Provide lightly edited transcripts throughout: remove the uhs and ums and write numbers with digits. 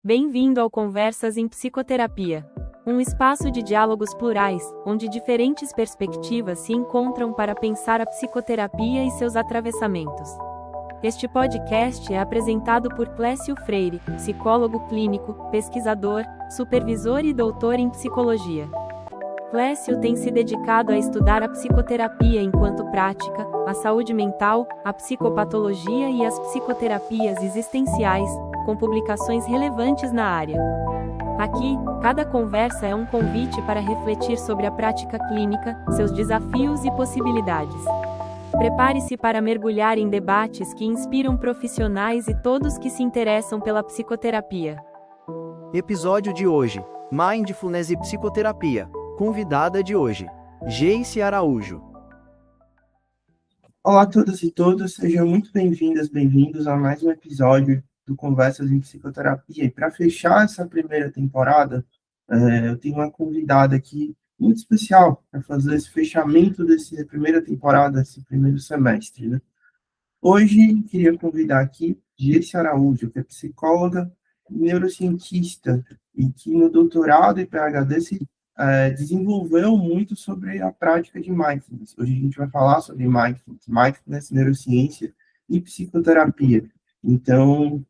Bem-vindo ao Conversas em Psicoterapia, um espaço de diálogos plurais, onde diferentes perspectivas se encontram para pensar a psicoterapia e seus atravessamentos. Este podcast é apresentado por Clécio Freire, psicólogo clínico, pesquisador, supervisor e doutor em psicologia. Clécio tem se dedicado a estudar a psicoterapia enquanto prática, a saúde mental, a psicopatologia e as psicoterapias existenciais, com publicações relevantes na área. Aqui, cada conversa é um convite para refletir sobre a prática clínica, seus desafios e possibilidades. Prepare-se para mergulhar em debates que inspiram profissionais e todos que se interessam pela psicoterapia. Episódio de hoje: Mindfulness e Psicoterapia. Convidada de hoje: Geice Araújo. Olá a todas e todos, sejam muito bem-vindas, bem-vindos a mais um episódio do Conversas em Psicoterapia. E para fechar essa primeira temporada, eu tenho uma convidada aqui muito especial para fazer esse fechamento dessa primeira temporada, esse primeiro semestre, né? Hoje, queria convidar aqui Geice Araújo, que é psicóloga e neurocientista, e que no doutorado e PhD desenvolveu muito sobre a prática de mindfulness. Hoje a gente vai falar sobre mindfulness, neurociência e psicoterapia. Então,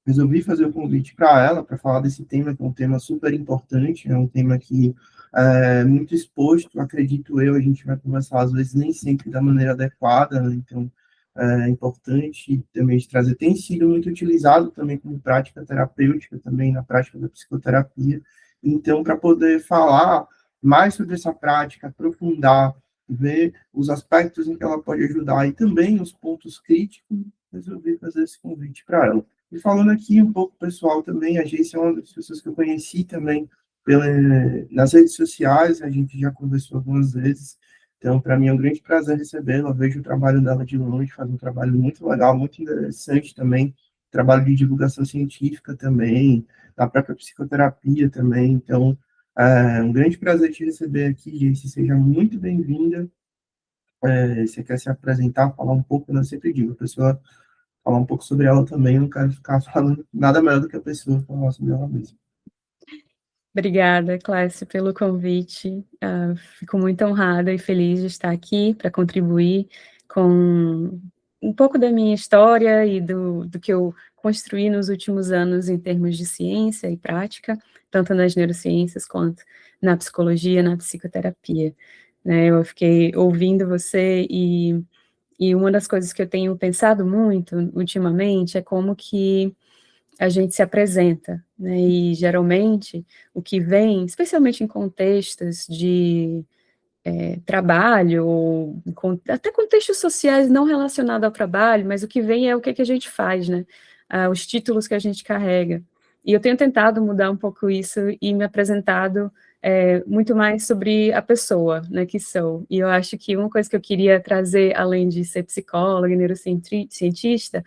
resolvi fazer o convite para ela, para falar desse tema, que é um tema super importante, é um tema que é muito exposto, acredito eu, a gente vai conversar às vezes nem sempre da maneira adequada, né? Então é importante também de trazer, tem sido muito utilizado também como prática terapêutica, também na prática da psicoterapia. Então, para poder falar mais sobre essa prática, aprofundar, ver os aspectos em que ela pode ajudar e também os pontos críticos, resolvi fazer esse convite para ela. E falando aqui um pouco pessoal também, a Geice é uma das pessoas que eu conheci também nas redes sociais, a gente já conversou algumas vezes, então para mim é um grande prazer recebê-la, eu vejo o trabalho dela de longe, faz um trabalho muito legal, muito interessante também, trabalho de divulgação científica também, da própria psicoterapia também, então é um grande prazer te receber aqui, Geice, seja muito bem-vinda. Você quer se apresentar, falar um pouco, eu sempre digo, a pessoa falar um pouco sobre ela também, não quero ficar falando nada melhor do que a pessoa falar sobre ela mesma. Obrigada, Clécio, pelo convite. Fico muito honrada e feliz de estar aqui para contribuir com um pouco da minha história e do que eu construí nos últimos anos em termos de ciência e prática, tanto nas neurociências quanto na psicologia, na psicoterapia. Né, eu fiquei ouvindo você e uma das coisas que eu tenho pensado muito ultimamente é como que a gente se apresenta, né, e geralmente o que vem, especialmente em contextos de trabalho, ou até contextos sociais não relacionados ao trabalho, mas o que vem é o que a gente faz, né, os títulos que a gente carrega. E eu tenho tentado mudar um pouco isso e me apresentado muito mais sobre a pessoa, né, que sou. E eu acho que uma coisa que eu queria trazer, além de ser psicóloga e neurocientista,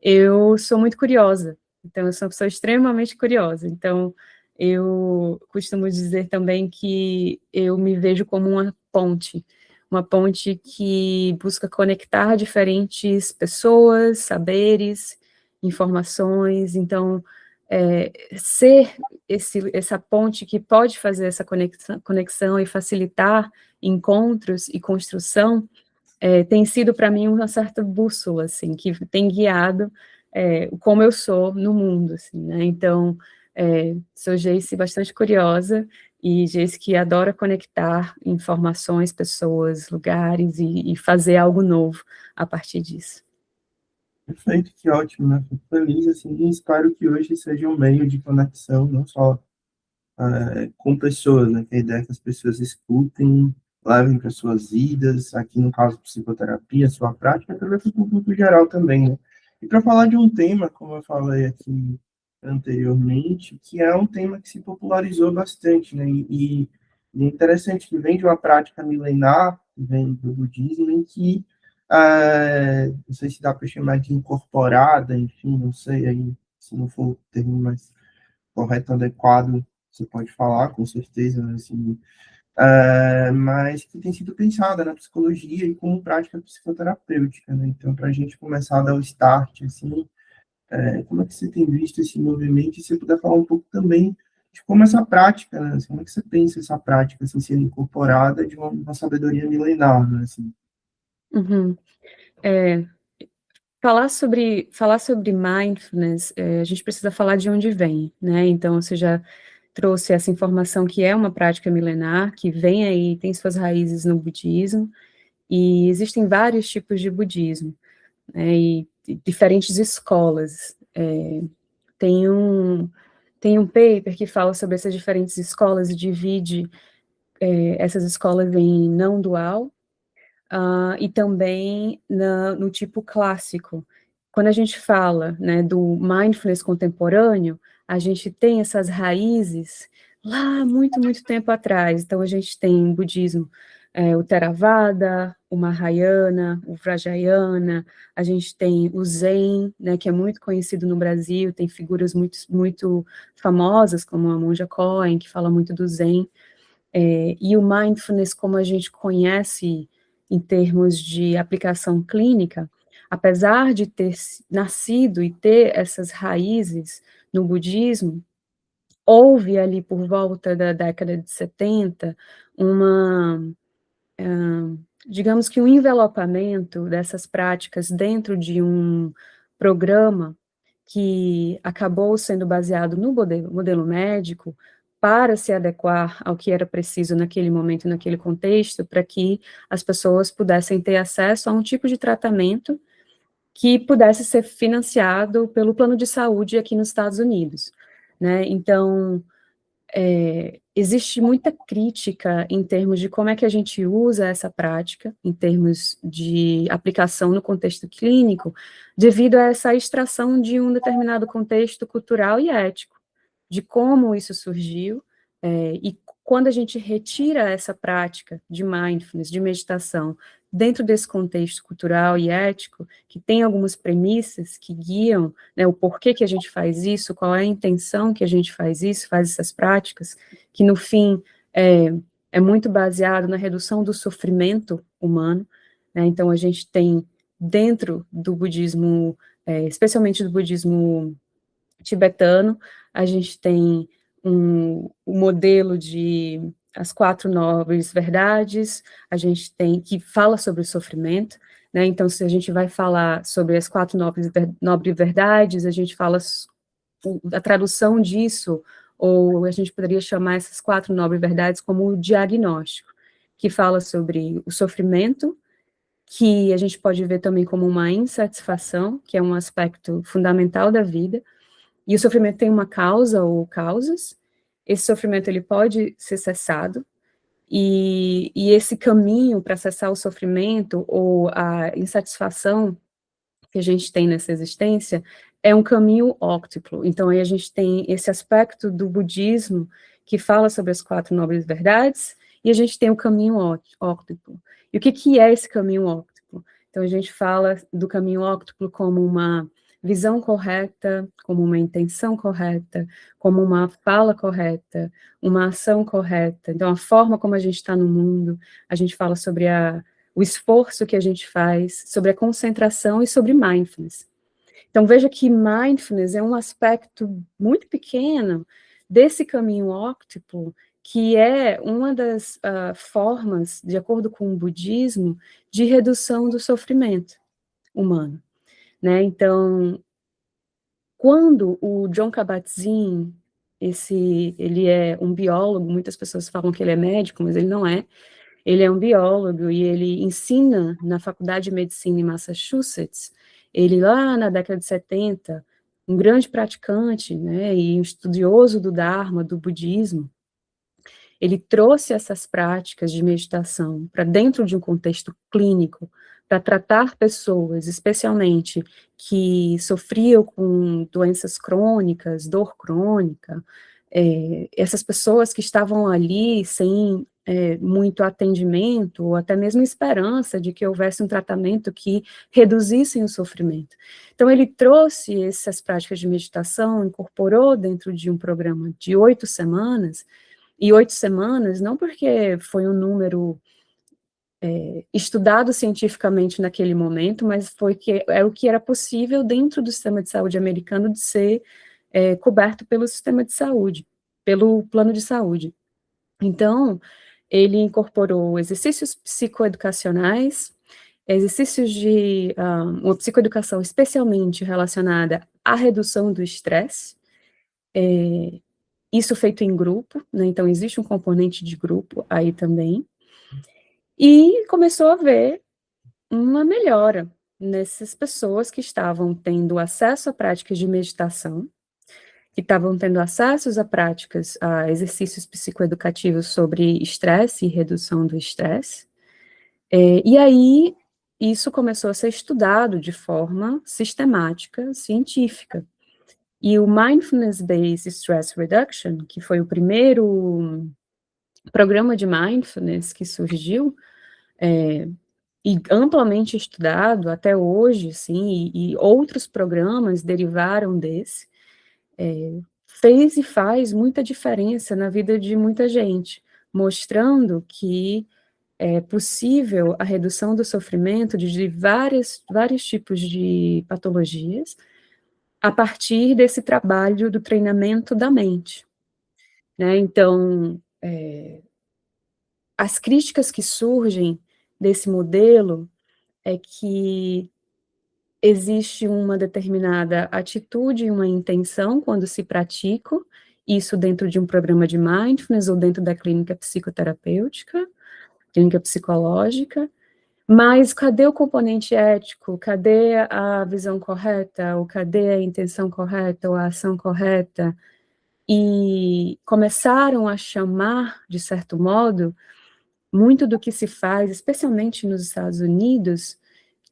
eu sou muito curiosa. Então, eu sou uma pessoa extremamente curiosa. Então, eu costumo dizer também que eu me vejo como uma ponte que busca conectar diferentes pessoas, saberes, informações. Então, ser essa ponte que pode fazer essa conexão e facilitar encontros e construção tem sido para mim uma certa bússola, assim, que tem guiado como eu sou no mundo, assim, né? Então, sou Geice bastante curiosa e Geice que adora conectar informações, pessoas, lugares e fazer algo novo a partir disso. Perfeito, que ótimo, né? Fico feliz, assim, e espero que hoje seja um meio de conexão, não só com pessoas, né? Que a ideia é que as pessoas escutem, levem para suas vidas, aqui no caso psicoterapia, sua prática, para o público geral também, né? E para falar de um tema, como eu falei aqui anteriormente, que é um tema que se popularizou bastante, né? E é interessante que vem de uma prática milenar, que vem do budismo, em que, não sei se dá para chamar de incorporada, enfim, não sei, aí, se não for o termo mais correto, adequado, você pode falar, com certeza, né, assim, mas que tem sido pensada na psicologia e como prática psicoterapêutica, né? Então, para a gente começar a dar o start, assim, Como é que você tem visto esse movimento? E se você puder falar um pouco também de como essa prática, né? Assim, como é que você pensa essa prática assim, sendo incorporada de uma sabedoria milenar, né? Assim. Uhum. É, falar sobre mindfulness, a gente precisa falar de onde vem, né? Então, você já trouxe essa informação que é uma prática milenar, que vem aí, tem suas raízes no budismo, e existem vários tipos de budismo, né? E diferentes escolas. Tem um paper que fala sobre essas diferentes escolas e divide essas escolas em não dual, e também no tipo clássico. Quando a gente fala, né, do mindfulness contemporâneo, a gente tem essas raízes lá muito, muito tempo atrás. Então, a gente tem o budismo, o Theravada, o Mahayana, o Vajrayana, a gente tem o Zen, né, que é muito conhecido no Brasil, tem figuras muito, muito famosas, como a Monja Coen, que fala muito do Zen, e o mindfulness, como a gente conhece em termos de aplicação clínica, apesar de ter nascido e ter essas raízes no budismo, houve ali por volta da década de 70 uma, digamos que um envelopamento dessas práticas dentro de um programa que acabou sendo baseado no modelo médico para se adequar ao que era preciso naquele momento, naquele contexto, para que as pessoas pudessem ter acesso a um tipo de tratamento que pudesse ser financiado pelo plano de saúde aqui nos Estados Unidos, né? Então, existe muita crítica em termos de como é que a gente usa essa prática, em termos de aplicação no contexto clínico, devido a essa extração de um determinado contexto cultural e ético, de como isso surgiu, e quando a gente retira essa prática de mindfulness, de meditação, dentro desse contexto cultural e ético, que tem algumas premissas que guiam, né, o porquê que a gente faz isso, qual é a intenção que a gente faz isso, faz essas práticas, que no fim é muito baseado na redução do sofrimento humano, né? Então a gente tem dentro do budismo, especialmente do budismo tibetano, a gente tem um modelo de as 4 nobres verdades, a gente tem que fala sobre o sofrimento, né? Então, se a gente vai falar sobre as 4 nobres verdades, a gente fala a tradução disso, ou a gente poderia chamar essas 4 nobres verdades como o diagnóstico, que fala sobre o sofrimento, que a gente pode ver também como uma insatisfação, que é um aspecto fundamental da vida, e o sofrimento tem uma causa ou causas, esse sofrimento ele pode ser cessado, e esse caminho para cessar o sofrimento ou a insatisfação que a gente tem nessa existência é um caminho óctuplo. Então, aí a gente tem esse aspecto do budismo que fala sobre as 4 nobres verdades, e a gente tem o caminho óctuplo. E o que é esse caminho óctuplo? Então, a gente fala do caminho óctuplo como uma visão correta, como uma intenção correta, como uma fala correta, uma ação correta. Então, a forma como a gente está no mundo, a gente fala sobre o esforço que a gente faz, sobre a concentração e sobre mindfulness. Então, veja que mindfulness é um aspecto muito pequeno desse caminho óctuplo, que é uma das formas, de acordo com o budismo, de redução do sofrimento humano, né? Então, quando o Jon Kabat-Zinn, ele é um biólogo, muitas pessoas falam que ele é médico, mas ele não é. Ele é um biólogo e ele ensina na Faculdade de Medicina em Massachusetts. Ele, lá na década de 70, um grande praticante, né, e um estudioso do Dharma, do budismo, ele trouxe essas práticas de meditação para dentro de um contexto clínico, para tratar pessoas, especialmente que sofriam com doenças crônicas, dor crônica, essas pessoas que estavam ali sem muito atendimento, ou até mesmo esperança de que houvesse um tratamento que reduzisse o sofrimento. Então, ele trouxe essas práticas de meditação, incorporou dentro de um programa de 8 semanas, e 8 semanas, não porque foi um número estudado cientificamente naquele momento, mas é o que era possível dentro do sistema de saúde americano de ser coberto pelo sistema de saúde, pelo plano de saúde. Então, ele incorporou exercícios psicoeducacionais, exercícios de uma psicoeducação especialmente relacionada à redução do estresse, isso feito em grupo, né, então existe um componente de grupo aí também, e começou a ver uma melhora nessas pessoas que estavam tendo acesso a práticas de meditação, que estavam tendo acesso a práticas, a exercícios psicoeducativos sobre estresse e redução do estresse, e aí isso começou a ser estudado de forma sistemática, científica. E o Mindfulness-Based Stress Reduction, que foi o primeiro programa de mindfulness que surgiu, e amplamente estudado até hoje, sim, e outros programas derivaram desse, fez e faz muita diferença na vida de muita gente, mostrando que é possível a redução do sofrimento de vários tipos de patologias a partir desse trabalho do treinamento da mente, né? Então, as críticas que surgem desse modelo é que existe uma determinada atitude e uma intenção quando se pratica isso dentro de um programa de mindfulness ou dentro da clínica psicoterapêutica, clínica psicológica, mas cadê o componente ético? Cadê a visão correta? Ou cadê a intenção correta? Ou a ação correta? E começaram a chamar, de certo modo, muito do que se faz, especialmente nos Estados Unidos,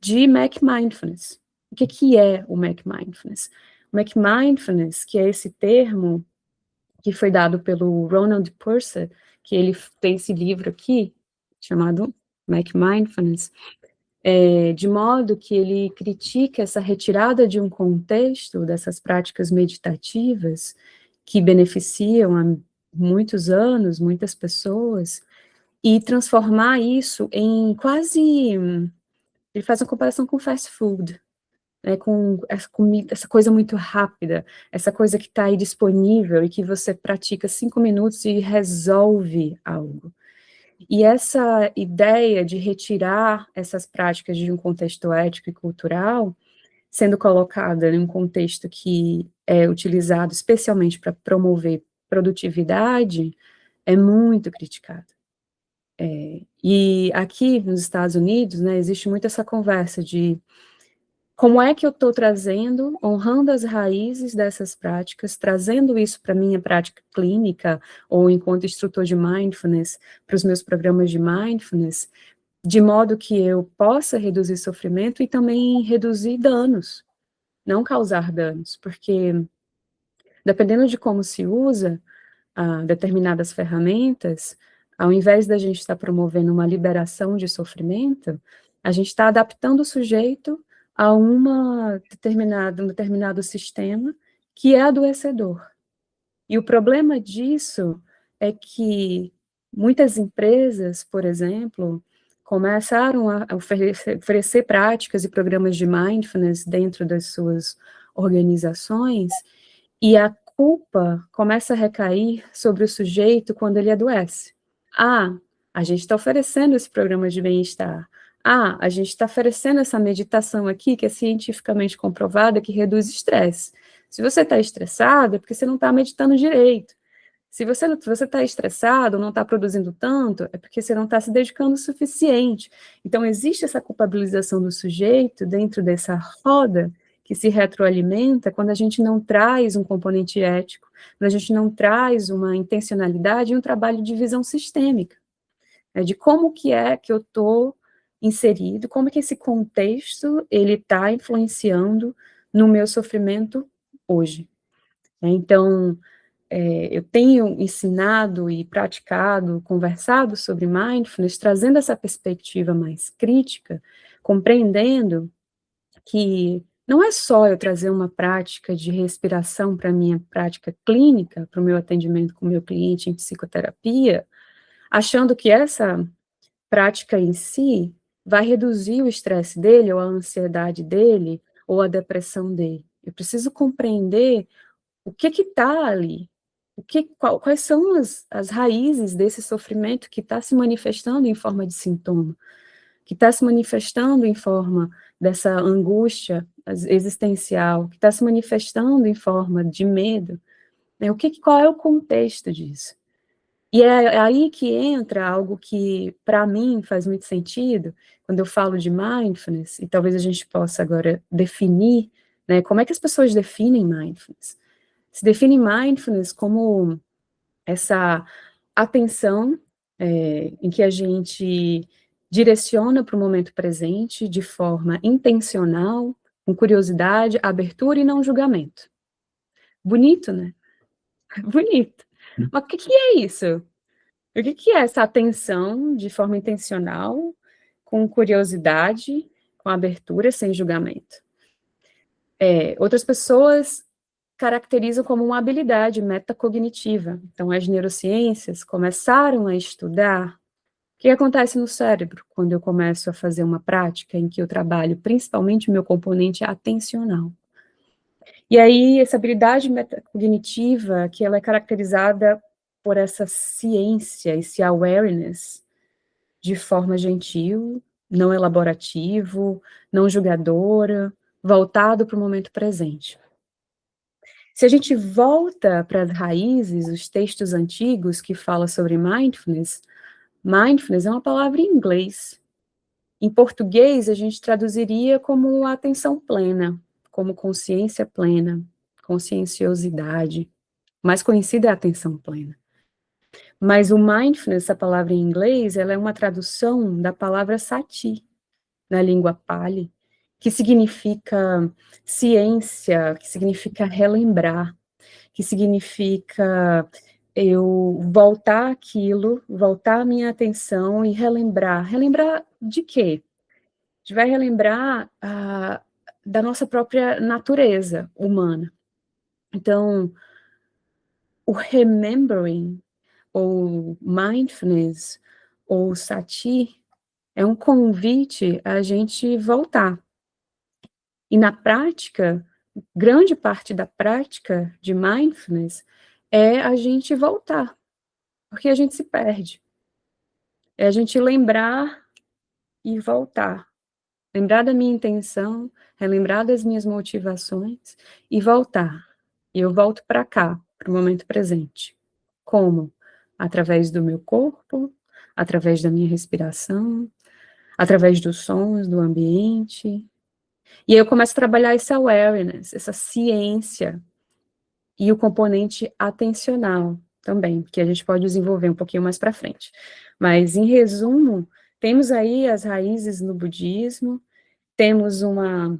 de Mac Mindfulness. O que é o Mac Mindfulness? O Mac Mindfulness, que é esse termo que foi dado pelo Ronald Purser, que ele tem esse livro aqui, chamado Mac Mindfulness, de modo que ele critica essa retirada de um contexto dessas práticas meditativas que beneficiam há muitos anos, muitas pessoas, e transformar isso em quase, ele faz uma comparação com fast food, né, com essa comida, essa coisa muito rápida, essa coisa que está aí disponível e que você pratica 5 minutos e resolve algo. E essa ideia de retirar essas práticas de um contexto ético e cultural, sendo colocada em um contexto que é utilizado especialmente para promover produtividade, é muito criticado. E aqui nos Estados Unidos, né, existe muito essa conversa de como é que eu estou trazendo, honrando as raízes dessas práticas, trazendo isso para a minha prática clínica, ou enquanto instrutor de mindfulness, para os meus programas de mindfulness, de modo que eu possa reduzir sofrimento e também reduzir danos, não causar danos, porque dependendo de como se usa determinadas ferramentas, ao invés da gente estar promovendo uma liberação de sofrimento, a gente está adaptando o sujeito a um determinado sistema que é adoecedor. E o problema disso é que muitas empresas, por exemplo, começaram a oferecer práticas e programas de mindfulness dentro das suas organizações, e a culpa começa a recair sobre o sujeito quando ele adoece. A gente está oferecendo esse programa de bem-estar. A gente está oferecendo essa meditação aqui, que é cientificamente comprovada, que reduz estresse. Se você está estressado, é porque você não está meditando direito. Se você está estressado, não está produzindo tanto, é porque você não está se dedicando o suficiente. Então, existe essa culpabilização do sujeito dentro dessa roda que se retroalimenta quando a gente não traz um componente ético, quando a gente não traz uma intencionalidade e um trabalho de visão sistêmica, né, de como que é que eu estou inserido, como que esse contexto ele está influenciando no meu sofrimento hoje. Então, eu tenho ensinado e praticado, conversado sobre mindfulness, trazendo essa perspectiva mais crítica, compreendendo que não é só eu trazer uma prática de respiração para a minha prática clínica, para o meu atendimento com o meu cliente em psicoterapia, achando que essa prática em si vai reduzir o estresse dele, ou a ansiedade dele, ou a depressão dele. Eu preciso compreender o que está ali, quais são as raízes desse sofrimento que está se manifestando em forma de sintoma, que está se manifestando em forma dessa angústia existencial, que está se manifestando em forma de medo, né? Qual é o contexto disso? E é aí que entra algo que, para mim, faz muito sentido, quando eu falo de mindfulness, e talvez a gente possa agora definir, né, como é que as pessoas definem mindfulness. Se define mindfulness como essa atenção em que a gente direciona para o momento presente de forma intencional, com curiosidade, abertura e não julgamento. Bonito, né? Bonito. Mas o que é isso? O que é essa atenção de forma intencional, com curiosidade, com abertura, sem julgamento? Outras pessoas caracterizam como uma habilidade metacognitiva. Então, as neurociências começaram a estudar o que acontece no cérebro quando eu começo a fazer uma prática em que eu trabalho principalmente o meu componente atencional. E aí, essa habilidade metacognitiva, que ela é caracterizada por essa ciência, esse awareness, de forma gentil, não elaborativo, não julgadora, voltado para o momento presente. Se a gente volta para as raízes, os textos antigos que falam sobre mindfulness, mindfulness é uma palavra em inglês. Em português, a gente traduziria como atenção plena, como consciência plena, conscienciosidade. Mais conhecida é a atenção plena. Mas o mindfulness, essa palavra em inglês, ela é uma tradução da palavra sati, na língua Pali, que significa ciência, que significa relembrar, que significa eu voltar aquilo, voltar a minha atenção e relembrar. Relembrar de quê? A gente vai relembrar da nossa própria natureza humana. Então, o remembering, ou mindfulness, ou sati, é um convite a gente voltar. E na prática, grande parte da prática de mindfulness é a gente voltar, porque a gente se perde. É a gente lembrar e voltar. Lembrar da minha intenção, relembrar das minhas motivações e voltar. E eu volto para cá, para o momento presente. Como? Através do meu corpo, através da minha respiração, através dos sons do ambiente. E aí eu começo a trabalhar esse awareness, essa ciência, e o componente atencional também, que a gente pode desenvolver um pouquinho mais para frente. Mas, em resumo, temos aí as raízes no budismo, temos uma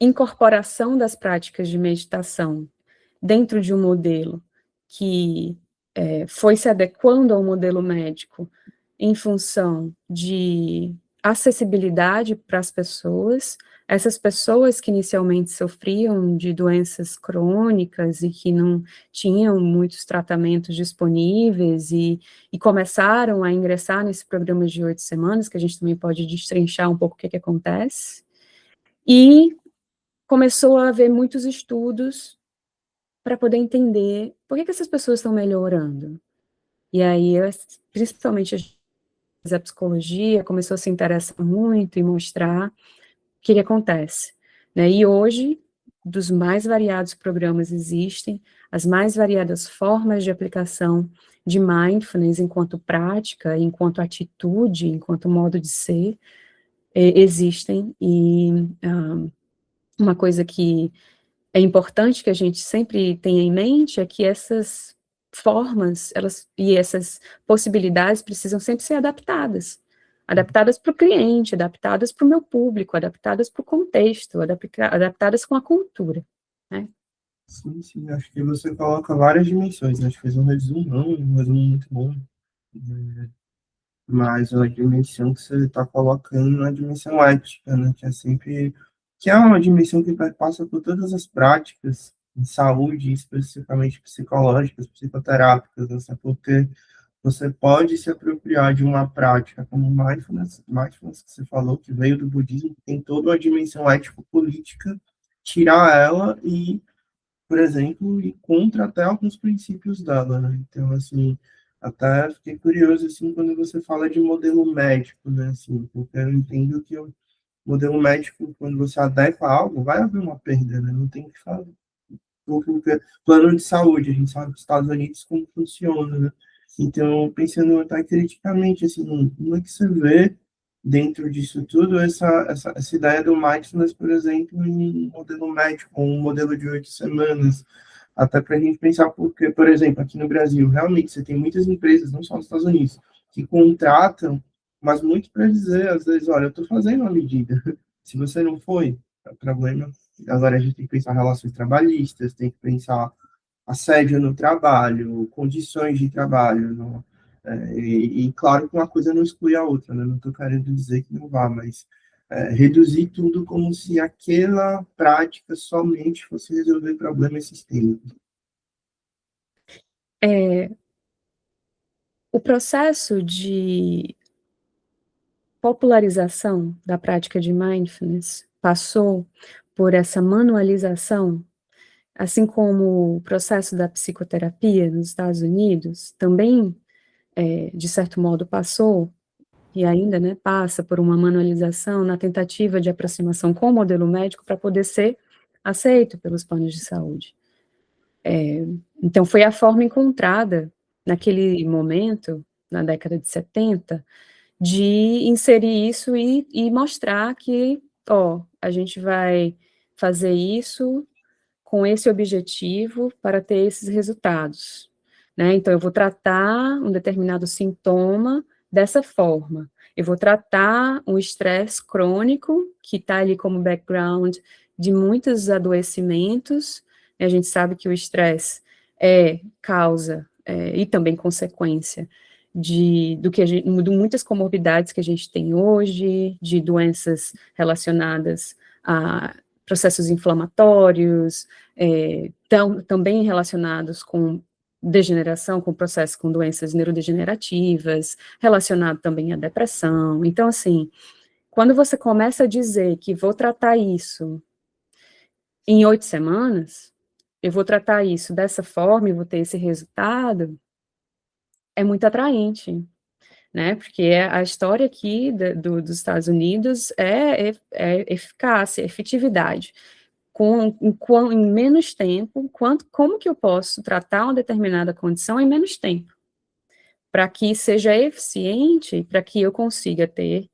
incorporação das práticas de meditação dentro de um modelo que foi se adequando ao modelo médico em função de acessibilidade para as pessoas, essas pessoas que inicialmente sofriam de doenças crônicas e que não tinham muitos tratamentos disponíveis e começaram a ingressar nesse programa de 8 semanas, que a gente também pode destrinchar um pouco o que acontece, e começou a haver muitos estudos para poder entender por que essas pessoas estão melhorando. E aí, principalmente a psicologia começou a se interessar muito em mostrar o que acontece, né? E hoje, dos mais variados programas existem, as mais variadas formas de aplicação de mindfulness enquanto prática, enquanto atitude, enquanto modo de ser, existem, e uma coisa que é importante que a gente sempre tenha em mente é que essas formas, e essas possibilidades precisam sempre ser adaptadas para o cliente, adaptadas para o meu público, adaptadas para o contexto, adaptadas com a cultura, né? Sim, sim, acho que você coloca várias dimensões, acho que fez um resumo muito bom, mas a dimensão que você está colocando é a dimensão ética, né, que é uma dimensão que passa por todas as práticas em saúde, especificamente psicológicas, psicoterápicas, né, porque você pode se apropriar de uma prática como mindfulness que você falou, que veio do budismo, que tem toda uma dimensão ético-política, tirar ela e, por exemplo, ir contra até alguns princípios dela, né? Então, assim, até fiquei curioso, assim, quando você fala de modelo médico, né? Assim, porque eu entendo que o modelo médico, quando você adequa algo, vai haver uma perda, né? Não tem o que fazer. Porque plano de saúde, a gente sabe dos Estados Unidos como funciona, né? Então, pensando até criticamente, assim, como é que você vê dentro disso tudo essa ideia do mindfulness, por exemplo, em um modelo médico, um modelo de 8 semanas, até para a gente pensar, porque, por exemplo, aqui no Brasil, realmente, você tem muitas empresas, não só nos Estados Unidos, que contratam, mas muito para dizer, às vezes, olha, eu estou fazendo uma medida, se você não foi, é problema. Agora a gente tem que pensar relações trabalhistas, tem que pensar assédio no trabalho, condições de trabalho, não? Claro que uma coisa não exclui a outra, né? Não estou querendo dizer que não vá, mas reduzir tudo como se aquela prática somente fosse resolver problemas sistêmicos. O processo de popularização da prática de mindfulness passou por essa manualização, assim como o processo da psicoterapia nos Estados Unidos também, de certo modo, passou, e ainda, né, passa por uma manualização na tentativa de aproximação com o modelo médico para poder ser aceito pelos planos de saúde. Então, foi a forma encontrada, naquele momento, na década de 70, de inserir isso e mostrar que, ó, a gente vai fazer isso com esse objetivo para ter esses resultados, né? Então, eu vou tratar um determinado sintoma dessa forma. Eu vou tratar um estresse crônico, que está ali como background de muitos adoecimentos. A gente sabe que o estresse é causa e também consequência de muitas comorbidades que a gente tem hoje, de doenças relacionadas a processos inflamatórios, também relacionados com degeneração, com processos com doenças neurodegenerativas, relacionado também à depressão. Então, assim, quando você começa a dizer que vou tratar isso em 8 semanas, eu vou tratar isso dessa forma e vou ter esse resultado, é muito atraente, né? Porque a história aqui dos Estados Unidos é eficácia, efetividade. Em menos tempo, como que eu posso tratar uma determinada condição em menos tempo? Para que seja eficiente, para que eu consiga ter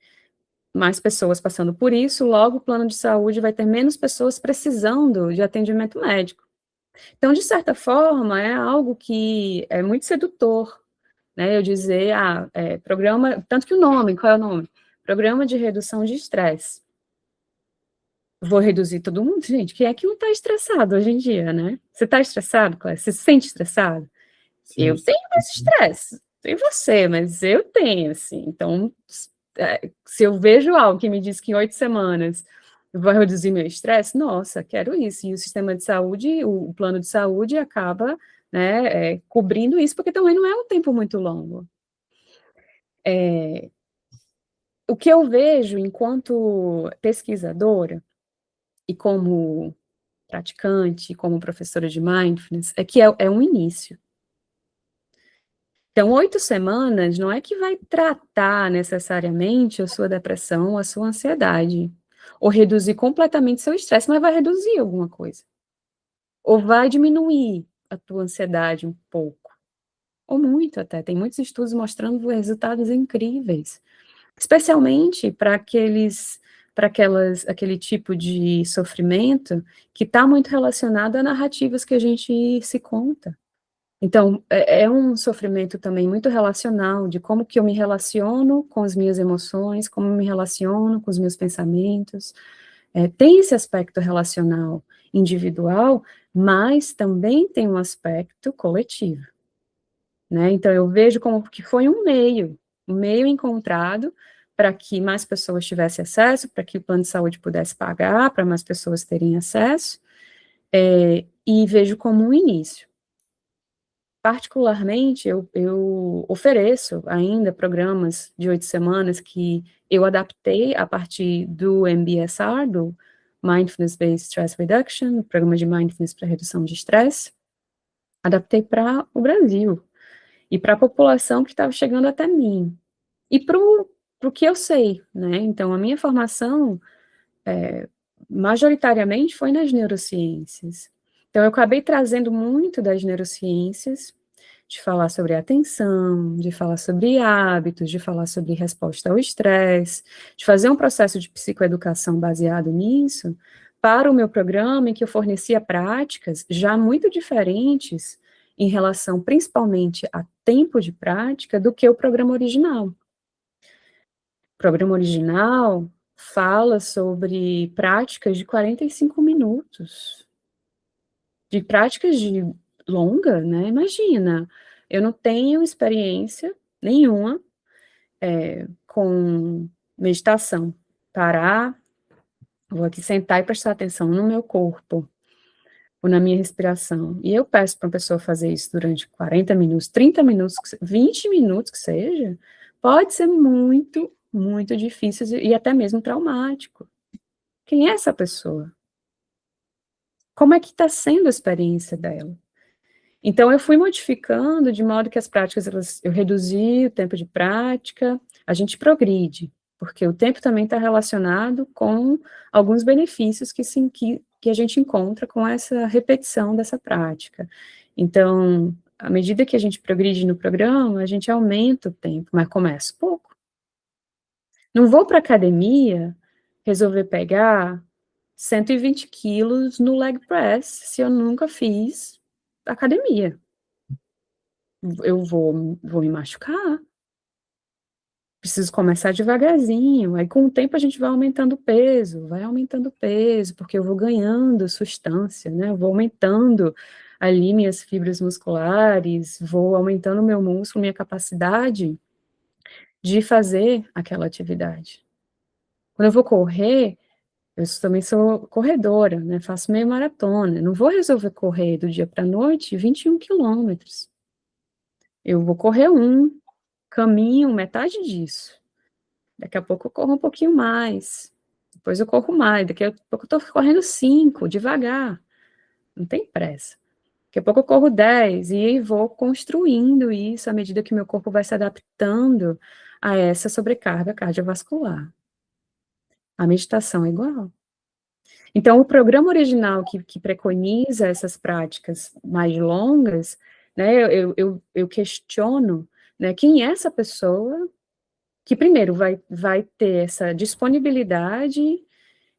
mais pessoas passando por isso, logo o plano de saúde vai ter menos pessoas precisando de atendimento médico. Então, de certa forma, é algo que é muito sedutor, né? Eu dizer, programa, tanto que o nome, qual é o nome? Programa de redução de estresse. Vou reduzir todo mundo? Gente, quem é que não está estressado hoje em dia, né? Você está estressado, Cléia? Você se sente estressado? Sim, Eu tenho mais estresse, tem você, mas eu tenho, assim. Então, se eu vejo algo que me diz que em 8 semanas vai reduzir meu estresse, nossa, quero isso. E o sistema de saúde, o plano de saúde acaba, né, cobrindo isso, porque também não é um tempo muito longo. O que eu vejo enquanto pesquisadora e como praticante, como professora de mindfulness, é que é um início. Então, 8 semanas não é que vai tratar necessariamente a sua depressão, a sua ansiedade, ou reduzir completamente seu estresse, mas vai reduzir alguma coisa. Ou vai diminuir a tua ansiedade um pouco, ou muito até. Tem muitos estudos mostrando resultados incríveis, especialmente para aquele tipo de sofrimento que está muito relacionado a narrativas que a gente se conta. Então, é um sofrimento também muito relacional, de como que eu me relaciono com as minhas emoções, como eu me relaciono com os meus pensamentos. Tem esse aspecto relacional individual, mas também tem um aspecto coletivo, né? Então, eu vejo como que foi um meio encontrado para que mais pessoas tivessem acesso, para que o plano de saúde pudesse pagar, para mais pessoas terem acesso, e vejo como um início. particularmente, eu ofereço ainda programas de 8 semanas que eu adaptei a partir do MBSR, do Mindfulness Based Stress Reduction, programa de Mindfulness para redução de estresse, adaptei para o Brasil e para a população que estava chegando até mim. E para o que eu sei, né? Então, a minha formação, majoritariamente, foi nas neurociências. Então, eu acabei trazendo muito das neurociências, de falar sobre atenção, de falar sobre hábitos, de falar sobre resposta ao estresse, de fazer um processo de psicoeducação baseado nisso, para o meu programa, em que eu fornecia práticas já muito diferentes em relação, principalmente, a tempo de prática, do que o programa original. O programa original fala sobre práticas de 45 minutos, de práticas de longa, né? Imagina, eu não tenho experiência nenhuma com meditação. Parar, vou aqui sentar e prestar atenção no meu corpo, ou na minha respiração. E eu peço para uma pessoa fazer isso durante 40 minutos, 30 minutos, 20 minutos que seja, pode ser muito, muito difícil e até mesmo traumático. Quem é essa pessoa? Como é que está sendo a experiência dela? Então, eu fui modificando de modo que as práticas, eu reduzi o tempo de prática, a gente progride, porque o tempo também está relacionado com alguns benefícios que a gente encontra com essa repetição dessa prática. Então, à medida que a gente progride no programa, a gente aumenta o tempo, mas começa pouco. Não vou para a academia resolver pegar 120 quilos no leg press se eu nunca fiz academia. Eu vou me machucar. Preciso começar devagarzinho, aí com o tempo a gente vai aumentando o peso, porque eu vou ganhando substância, né, eu vou aumentando ali minhas fibras musculares, vou aumentando meu músculo, minha capacidade de fazer aquela atividade. Quando eu vou correr, eu também sou corredora, né, faço meia maratona, não vou resolver correr do dia para a noite 21 quilômetros. Eu vou correr caminho metade disso. Daqui a pouco eu corro um pouquinho mais. Depois eu corro mais. Daqui a pouco eu estou correndo 5, devagar. Não tem pressa. Daqui a pouco eu corro 10 e aí vou construindo isso à medida que meu corpo vai se adaptando a essa sobrecarga cardiovascular. A meditação é igual. Então, o programa original que preconiza essas práticas mais longas, né, eu questiono, né, quem é essa pessoa que, primeiro, vai ter essa disponibilidade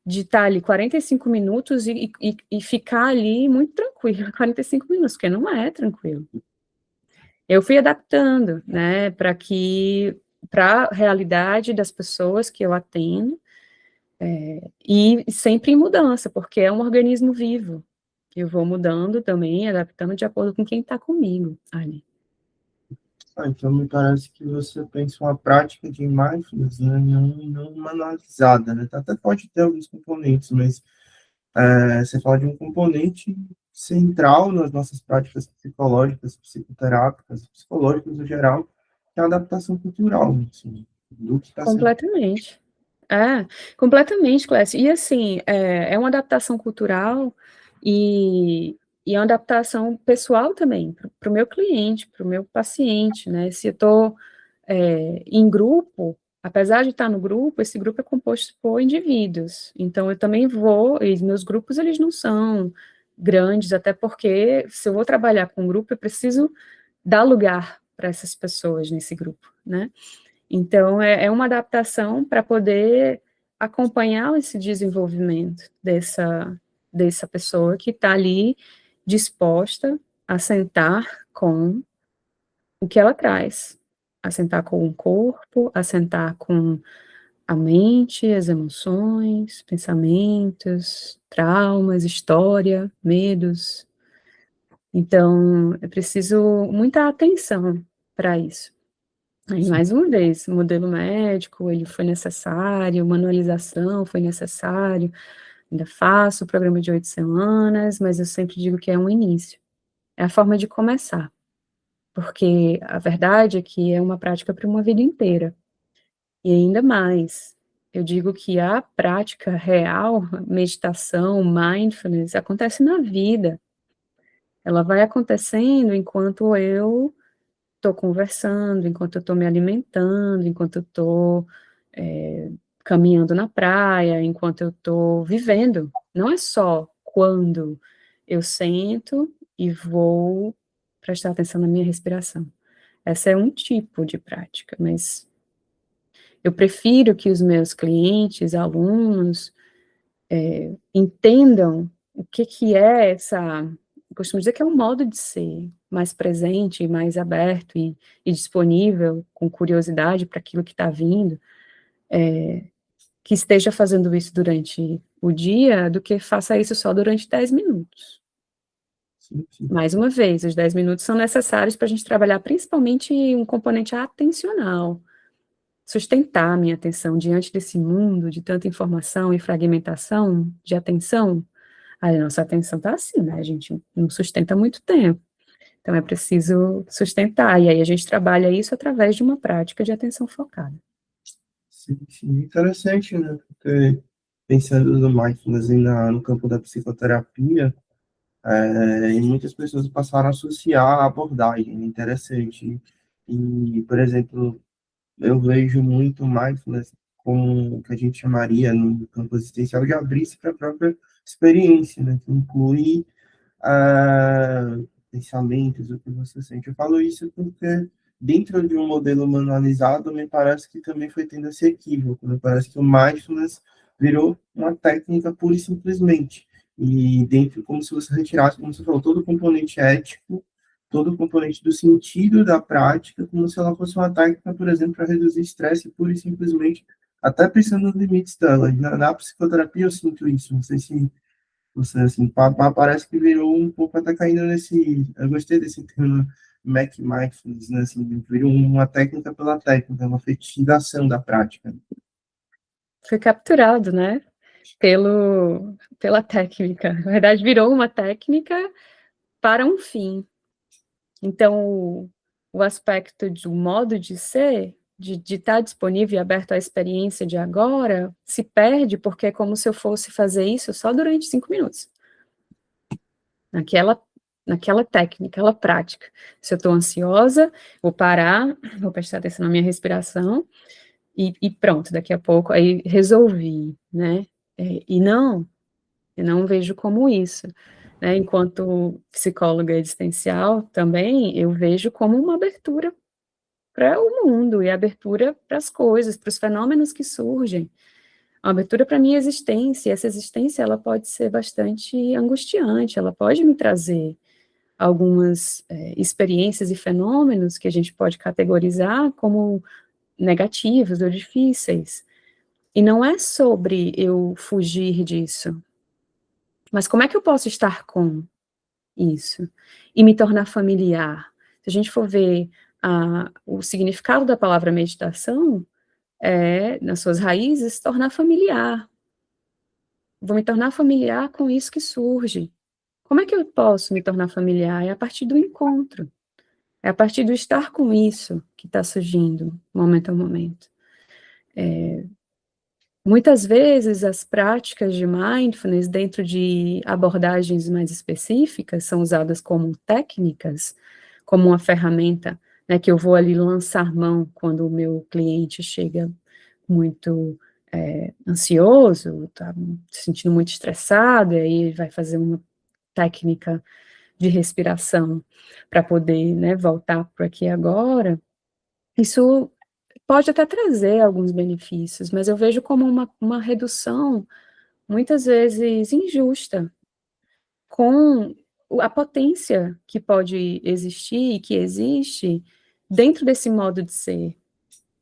de estar ali 45 minutos e ficar ali muito tranquilo, 45 minutos, porque não é tranquilo. Eu fui adaptando, né, para a realidade das pessoas que eu atendo, e sempre em mudança, porque é um organismo vivo. Eu vou mudando também, adaptando de acordo com quem está comigo ali. Então me parece que você pensa uma prática de mindfulness, né, não manualizada, né? Até pode ter alguns componentes, mas você fala de um componente central nas nossas práticas psicológicas, psicoterápicas, psicológicas no geral, que é a adaptação cultural, assim, do que está sendo. Completamente. Completamente, Clécio. E assim, é uma adaptação cultural e é uma adaptação pessoal também, para o meu cliente, para o meu paciente, né? Se eu estou em grupo, apesar de estar no grupo, esse grupo é composto por indivíduos. Então, eu também e meus grupos, eles não são grandes, até porque se eu vou trabalhar com um grupo, eu preciso dar lugar para essas pessoas nesse grupo, né? Então, é uma adaptação para poder acompanhar esse desenvolvimento dessa pessoa que está ali disposta a sentar com o que ela traz, a sentar com o corpo, a sentar com a mente, as emoções, pensamentos, traumas, história, medos. Então, é preciso muita atenção para isso. Aí, mais uma vez, o modelo médico, ele foi necessário, manualização foi necessário, ainda faço o programa de 8 semanas, mas eu sempre digo que é um início, é a forma de começar. porque a verdade é que é uma prática para uma vida inteira. E ainda mais, eu digo que a prática real, meditação, mindfulness, acontece na vida. Ela vai acontecendo enquanto eu estou conversando, enquanto eu estou me alimentando, enquanto eu estou caminhando na praia, enquanto eu estou vivendo. Não é só quando eu sento e vou prestar atenção na minha respiração. Essa é um tipo de prática, mas eu prefiro que os meus clientes, alunos, entendam o que é essa. Eu costumo dizer que é um modo de ser mais presente, mais aberto e disponível, com curiosidade para aquilo que está vindo, que esteja fazendo isso durante o dia, do que faça isso só durante 10 minutos. Sim, sim. Mais uma vez, os 10 minutos são necessários para a gente trabalhar principalmente um componente atencional, sustentar a minha atenção diante desse mundo de tanta informação e fragmentação de atenção. A nossa atenção está assim, né? A gente não sustenta muito tempo. Então, é preciso sustentar. E aí, a gente trabalha isso através de uma prática de atenção focada. Sim, sim. Interessante, né? Porque pensando no mindfulness e no campo da psicoterapia, e muitas pessoas passaram a associar a abordagem, né? Interessante. E, por exemplo, eu vejo muito mindfulness como o que a gente chamaria no campo existencial de abrir-se para a própria experiência, né? Que inclui pensamentos, o que você sente. Eu falo isso porque dentro de um modelo manualizado, me parece que também foi tendo esse equívoco, me parece que o mindfulness virou uma técnica pura e simplesmente, e dentro, como se você retirasse, como você falou, todo o componente ético, todo o componente do sentido da prática, como se ela fosse uma técnica, por exemplo, para reduzir estresse pura e simplesmente, até pensando nos limites dela. Na psicoterapia eu sinto isso, não sei se você, assim, parece que virou um pouco até caindo nesse. Eu gostei desse termo Mac Mindfulness, né? Assim, virou uma técnica pela técnica, uma fetichização da prática. Foi capturado, né? Pela técnica. Na verdade, virou uma técnica para um fim. Então, o aspecto do modo de ser, de estar disponível e aberto à experiência de agora, se perde porque é como se eu fosse fazer isso só durante 5 minutos. Naquela técnica, naquela prática. Se eu estou ansiosa, vou parar, vou prestar atenção na minha respiração e pronto, daqui a pouco, aí resolvi, né? E não, eu não vejo como isso. Né? Enquanto psicóloga existencial, também eu vejo como uma abertura para o mundo e abertura para as coisas, para os fenômenos que surgem. Uma abertura para a minha existência, e essa existência ela pode ser bastante angustiante, ela pode me trazer algumas experiências e fenômenos que a gente pode categorizar como negativos ou difíceis. E não é sobre eu fugir disso, mas como é que eu posso estar com isso e me tornar familiar? Se a gente for ver o significado da palavra meditação, nas suas raízes, tornar familiar. Vou me tornar familiar com isso que surge. Como é que eu posso me tornar familiar? É a partir do encontro. É a partir do estar com isso que está surgindo, momento a momento. Muitas vezes, as práticas de mindfulness, dentro de abordagens mais específicas, são usadas como técnicas, como uma ferramenta, né, que eu vou ali lançar mão quando o meu cliente chega muito ansioso, está se sentindo muito estressado, e aí vai fazer uma técnica de respiração para poder, né, voltar para aqui e agora. Isso pode até trazer alguns benefícios, mas eu vejo como uma redução, muitas vezes injusta, com a potência que pode existir e que existe dentro desse modo de ser.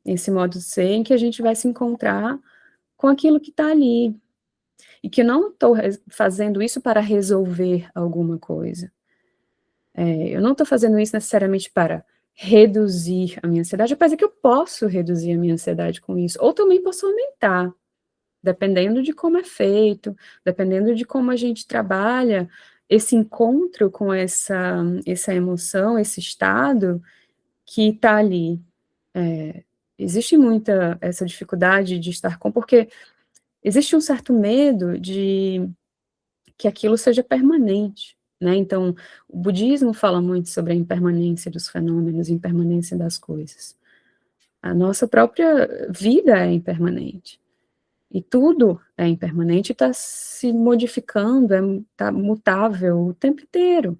Esse modo de ser em que a gente vai se encontrar com aquilo que está ali. E que eu não estou fazendo isso para resolver alguma coisa. Eu não estou fazendo isso necessariamente para reduzir a minha ansiedade, apesar que eu posso reduzir a minha ansiedade com isso, ou também posso aumentar, dependendo de como é feito, dependendo de como a gente trabalha esse encontro com essa emoção, esse estado que está ali. Existe muita essa dificuldade de estar com, porque existe um certo medo de que aquilo seja permanente, né? Então, o budismo fala muito sobre a impermanência dos fenômenos, a impermanência das coisas. A nossa própria vida é impermanente. E tudo é impermanente, está se modificando, está mutável o tempo inteiro.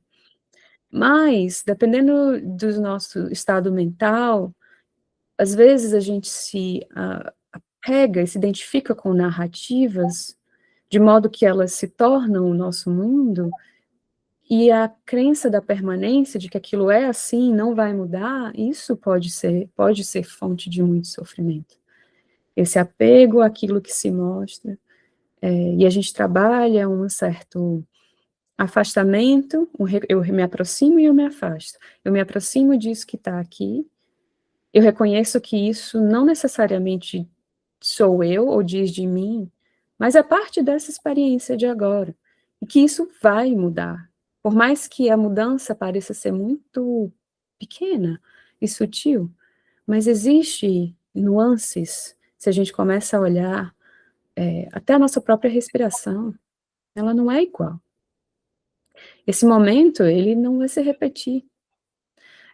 Mas, dependendo do nosso estado mental, às vezes a gente se apega e se identifica com narrativas, de modo que elas se tornam o nosso mundo, e a crença da permanência, de que aquilo é assim, não vai mudar, isso pode ser fonte de muito sofrimento. Esse apego àquilo que se mostra, e a gente trabalha um certo afastamento, eu me aproximo e eu me afasto. Eu me aproximo disso que está aqui, eu reconheço que isso não necessariamente sou eu ou diz de mim, mas é parte dessa experiência de agora, e que isso vai mudar. Por mais que a mudança pareça ser muito pequena e sutil, mas existe nuances, se a gente começa a olhar, até a nossa própria respiração, ela não é igual. Esse momento, ele não vai se repetir.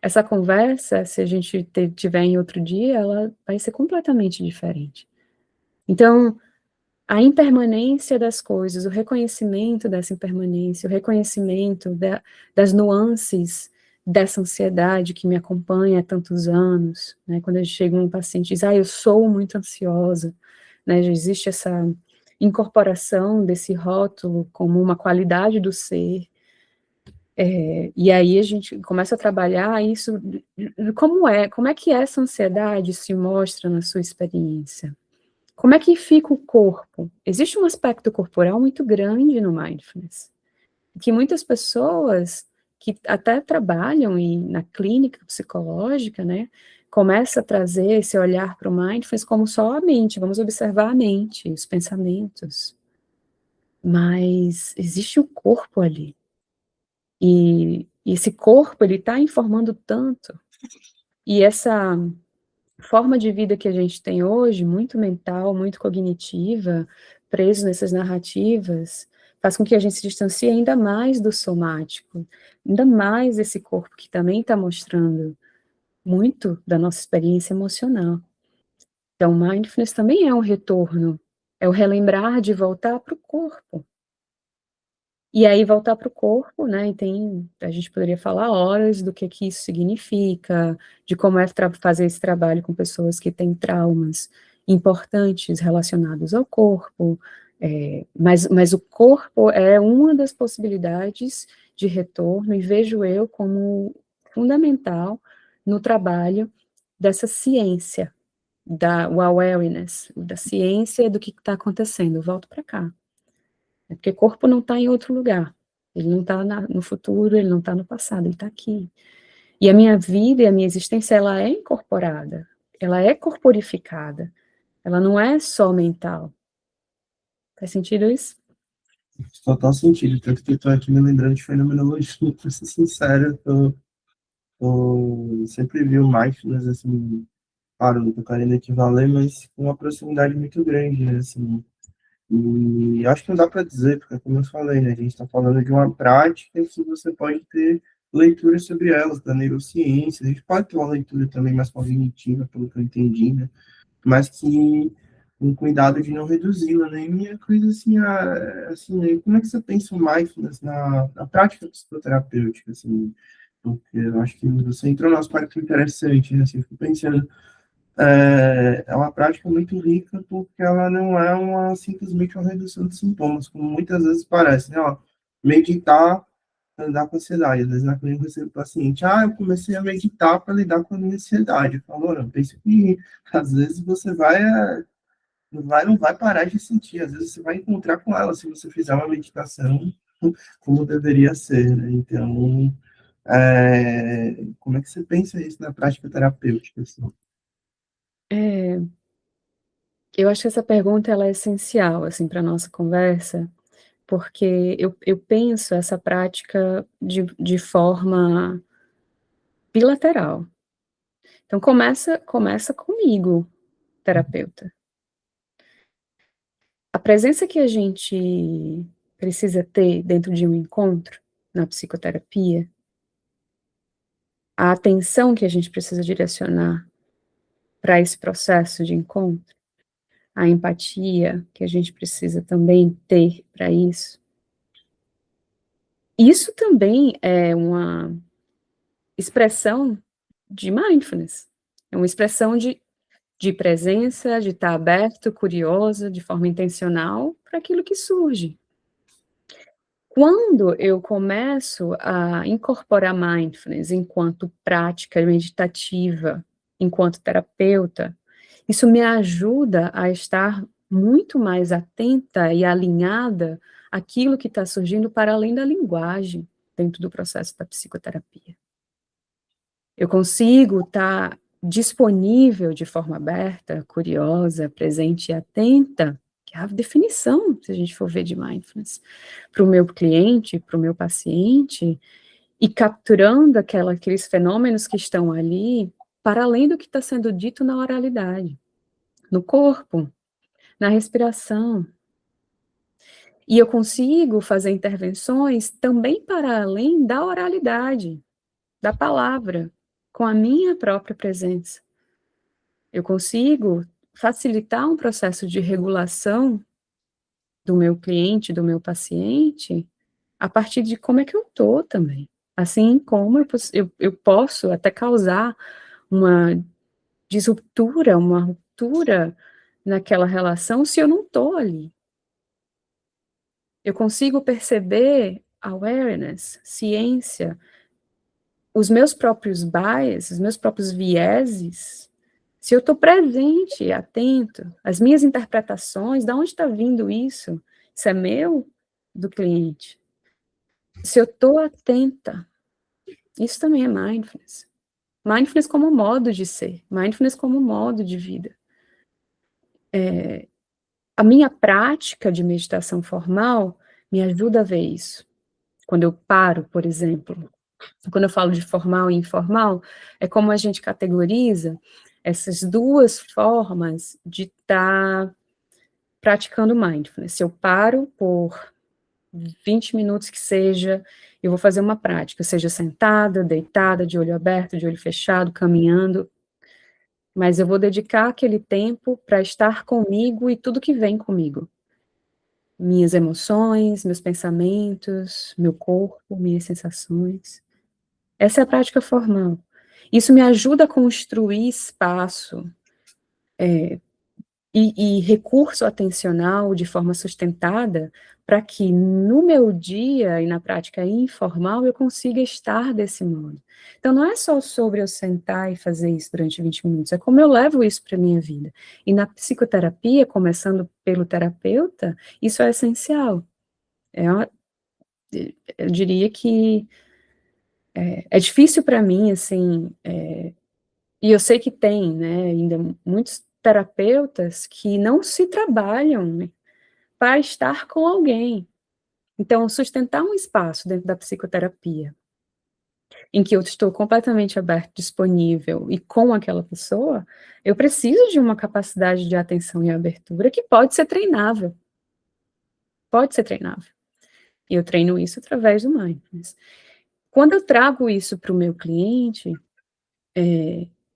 Essa conversa, se a gente tiver em outro dia, ela vai ser completamente diferente. Então, a impermanência das coisas, o reconhecimento dessa impermanência, o reconhecimento das nuances dessa ansiedade que me acompanha há tantos anos, né? Quando a gente chega um paciente e diz, eu sou muito ansiosa, né? Já existe essa incorporação desse rótulo como uma qualidade do ser, e aí a gente começa a trabalhar isso, como é que essa ansiedade se mostra na sua experiência? Como é que fica o corpo? Existe um aspecto corporal muito grande no mindfulness, que muitas pessoas que até trabalham na clínica psicológica, né, começa a trazer esse olhar para o mindfulness como só a mente, vamos observar a mente, os pensamentos, mas existe o corpo ali, e esse corpo, ele está informando tanto, e essa forma de vida que a gente tem hoje, muito mental, muito cognitiva, preso nessas narrativas, faz com que a gente se distancie ainda mais do somático, ainda mais desse corpo que também está mostrando muito da nossa experiência emocional. Então, mindfulness também é um retorno, é o relembrar de voltar para o corpo. E aí voltar para o corpo, né, e a gente poderia falar horas do que isso significa, de como é fazer esse trabalho com pessoas que têm traumas importantes relacionados ao corpo, mas o corpo é uma das possibilidades de retorno, e vejo eu como fundamental no trabalho dessa ciência, o awareness, da ciência do que está acontecendo. Volto para cá. Porque o corpo não está em outro lugar. Ele não está no futuro, ele não está no passado, ele está aqui. E a minha vida e a minha existência, ela é incorporada, ela é corporificada, ela não é só mental. Faz sentido isso? Total sentido, tanto que eu tô aqui me lembrando de fenomenologia, pra ser sincero, eu sempre vi o mindfulness, assim, claro, não tô querendo equivaler, mas com uma proximidade muito grande, né, assim, e acho que não dá para dizer, porque como eu falei, né, a gente está falando de uma prática que você pode ter leituras sobre elas, da neurociência, a gente pode ter uma leitura também mais cognitiva, pelo que eu entendi, né, mas que com cuidado de não reduzi-la, né, e minha coisa assim, assim, né, como é que você pensa o mindfulness na prática psicoterapêutica, assim, porque eu acho que você entrou num aspecto interessante, né, assim, eu fico pensando, é uma prática muito rica porque ela não é simplesmente uma redução de sintomas, como muitas vezes parece, né? Ó, meditar para lidar com a ansiedade. Às vezes na clínica você o paciente, eu comecei a meditar para lidar com a minha ansiedade. Eu falo, não, pensa que às vezes você não vai parar de sentir, às vezes você vai encontrar com ela se você fizer uma meditação como deveria ser, né? Então, como é que você pensa isso na prática terapêutica, assim? Eu acho que essa pergunta ela é essencial, assim, para a nossa conversa, porque eu penso essa prática de forma bilateral. Então, começa comigo, terapeuta. A presença que a gente precisa ter dentro de um encontro na psicoterapia, a atenção que a gente precisa direcionar para esse processo de encontro, a empatia que a gente precisa também ter para isso. Isso também é uma expressão de mindfulness, é uma expressão de presença, de estar aberto, curioso, de forma intencional para aquilo que surge. Quando eu começo a incorporar mindfulness enquanto prática meditativa, enquanto terapeuta, isso me ajuda a estar muito mais atenta e alinhada àquilo que está surgindo para além da linguagem dentro do processo da psicoterapia. Eu consigo estar disponível de forma aberta, curiosa, presente e atenta, que é a definição, se a gente for ver de mindfulness, para o meu cliente, para o meu paciente, e capturando aqueles fenômenos que estão ali, para além do que está sendo dito na oralidade, no corpo, na respiração. E eu consigo fazer intervenções também para além da oralidade, da palavra, com a minha própria presença. Eu consigo facilitar um processo de regulação do meu cliente, do meu paciente, a partir de como é que eu estou também. Assim como eu posso até causar uma disruptura, uma ruptura naquela relação se eu não estou ali. Eu consigo perceber awareness, ciência, os meus próprios bias, os meus próprios vieses, se eu estou presente, atento, as minhas interpretações, de onde está vindo isso? Isso é meu? Do cliente? Se eu estou atenta, isso também é mindfulness. Mindfulness como modo de ser, mindfulness como modo de vida. A minha prática de meditação formal me ajuda a ver isso. Quando eu paro, por exemplo, quando eu falo de formal e informal, é como a gente categoriza essas duas formas de estar praticando mindfulness. Se eu paro por 20 minutos que seja, eu vou fazer uma prática, seja sentada, deitada, de olho aberto, de olho fechado, caminhando, mas eu vou dedicar aquele tempo para estar comigo e tudo que vem comigo. Minhas emoções, meus pensamentos, meu corpo, minhas sensações. Essa é a prática formal. Isso me ajuda a construir espaço e recurso atencional de forma sustentada para que no meu dia e na prática informal eu consiga estar desse modo. Então não é só sobre eu sentar e fazer isso durante 20 minutos, é como eu levo isso para a minha vida. E na psicoterapia, começando pelo terapeuta, isso é essencial. Eu diria que é difícil para mim, assim, e eu sei que tem, né, ainda muitos terapeutas que não se trabalham, né, para estar com alguém. Então, sustentar um espaço dentro da psicoterapia, em que eu estou completamente aberto, disponível e com aquela pessoa, eu preciso de uma capacidade de atenção e abertura que pode ser treinável. Pode ser treinável. E eu treino isso através do mindfulness. Quando eu trago isso para o meu cliente,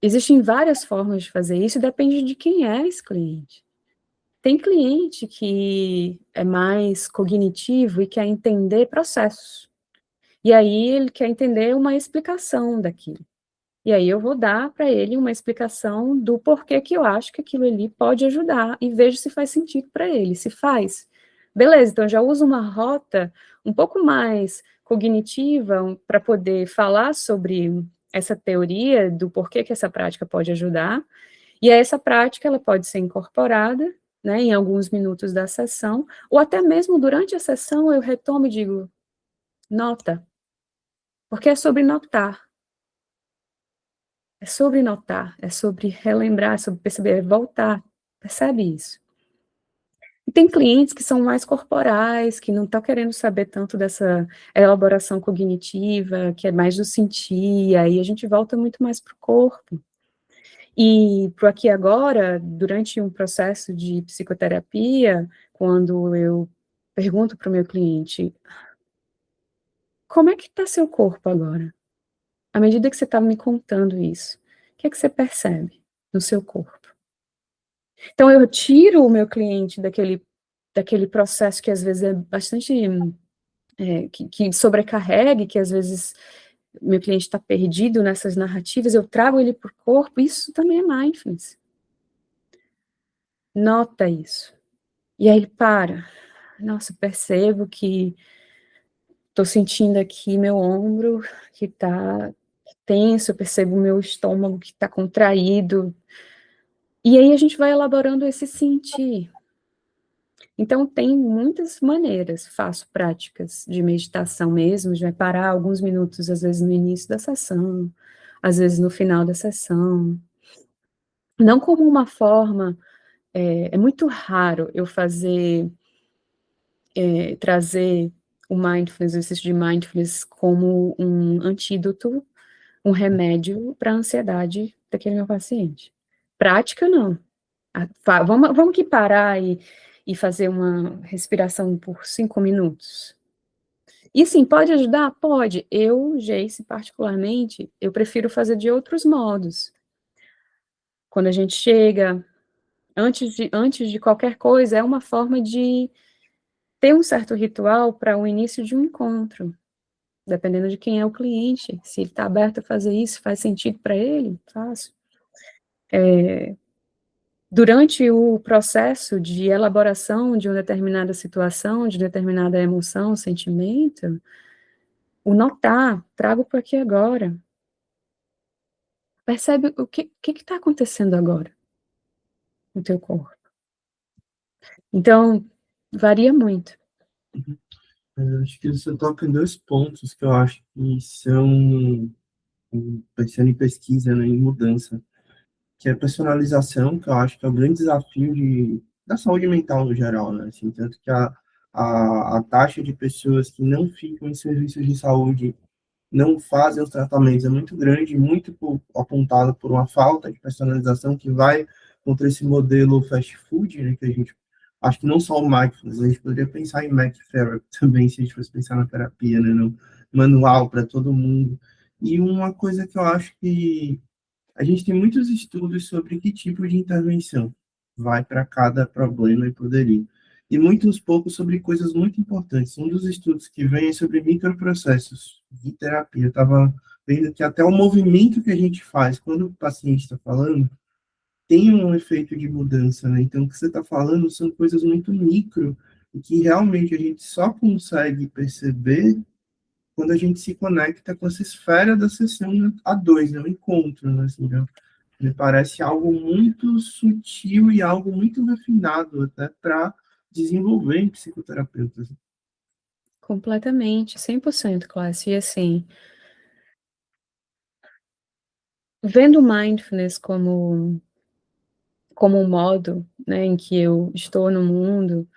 existem várias formas de fazer isso, depende de quem é esse cliente. Tem cliente que é mais cognitivo e quer entender processos. E aí ele quer entender uma explicação daquilo. E aí eu vou dar para ele uma explicação do porquê que eu acho que aquilo ali pode ajudar e vejo se faz sentido para ele. Se faz, beleza, então eu já uso uma rota um pouco mais cognitiva para poder falar sobre essa teoria do porquê que essa prática pode ajudar. E essa prática ela pode ser incorporada, né, em alguns minutos da sessão, ou até mesmo durante a sessão eu retomo e digo, nota, porque é sobre notar. É sobre notar, é sobre relembrar, é sobre perceber, é voltar. Percebe isso? E tem clientes que são mais corporais, que não estão querendo saber tanto dessa elaboração cognitiva, que é mais do sentir, e aí a gente volta muito mais para o corpo. E para aqui e agora, durante um processo de psicoterapia, quando eu pergunto para o meu cliente, como é que está seu corpo agora? À medida que você está me contando isso, o que é que você percebe no seu corpo? Então eu tiro o meu cliente daquele processo que às vezes é bastante, que sobrecarregue, que às vezes meu cliente está perdido nessas narrativas, eu trago ele para o corpo, isso também é mindfulness. Nota isso. E aí ele para. Nossa, percebo que estou sentindo aqui meu ombro que está tenso, eu percebo o meu estômago que está contraído. E aí a gente vai elaborando esse sentir. Então tem muitas maneiras, faço práticas de meditação mesmo, a gente vai parar alguns minutos, às vezes no início da sessão, às vezes no final da sessão. Não como uma forma, é muito raro eu trazer o mindfulness, o exercício de mindfulness como um antídoto, um remédio para a ansiedade daquele meu paciente. Prática, não. Vamos aqui parar e fazer uma respiração por 5 minutos. E sim, pode ajudar? Pode. Eu, Geice, particularmente, eu prefiro fazer de outros modos. Quando a gente chega, antes de qualquer coisa, é uma forma de ter um certo ritual para o início de um encontro, dependendo de quem é o cliente, se ele está aberto a fazer isso, faz sentido para ele, faço. Durante o processo de elaboração de uma determinada situação, de determinada emoção, sentimento, o notar, trago para aqui agora. Percebe o que está acontecendo agora no teu corpo. Então, varia muito. Eu acho que você toca em dois pontos que eu acho que são, pensando em pesquisa, né, em mudança, que é a personalização, que eu acho que é o grande desafio da saúde mental no geral, né? Assim, tanto que a taxa de pessoas que não ficam em serviços de saúde, não fazem os tratamentos é muito grande, muito apontada por uma falta de personalização que vai contra esse modelo fast food, né, que a gente, acho que não só o mindfulness, a gente poderia pensar em Mac Therapy também, se a gente fosse pensar na terapia, né, no manual para todo mundo. E uma coisa que eu acho que a gente tem muitos estudos sobre que tipo de intervenção vai para cada problema e poderia. E muitos poucos sobre coisas muito importantes. Um dos estudos que vem é sobre microprocessos de terapia. Eu estava vendo que até o movimento que a gente faz quando o paciente está falando tem um efeito de mudança, né? Então, o que você está falando são coisas muito micro e que realmente a gente só consegue perceber quando a gente se conecta com essa esfera da sessão a dois, né? O encontro, né? Assim, né? Me parece algo muito sutil e algo muito refinado até para desenvolver em psicoterapeutas. Completamente, 100%, Clássico. E assim, vendo o mindfulness como um modo, né, em que eu estou no mundo,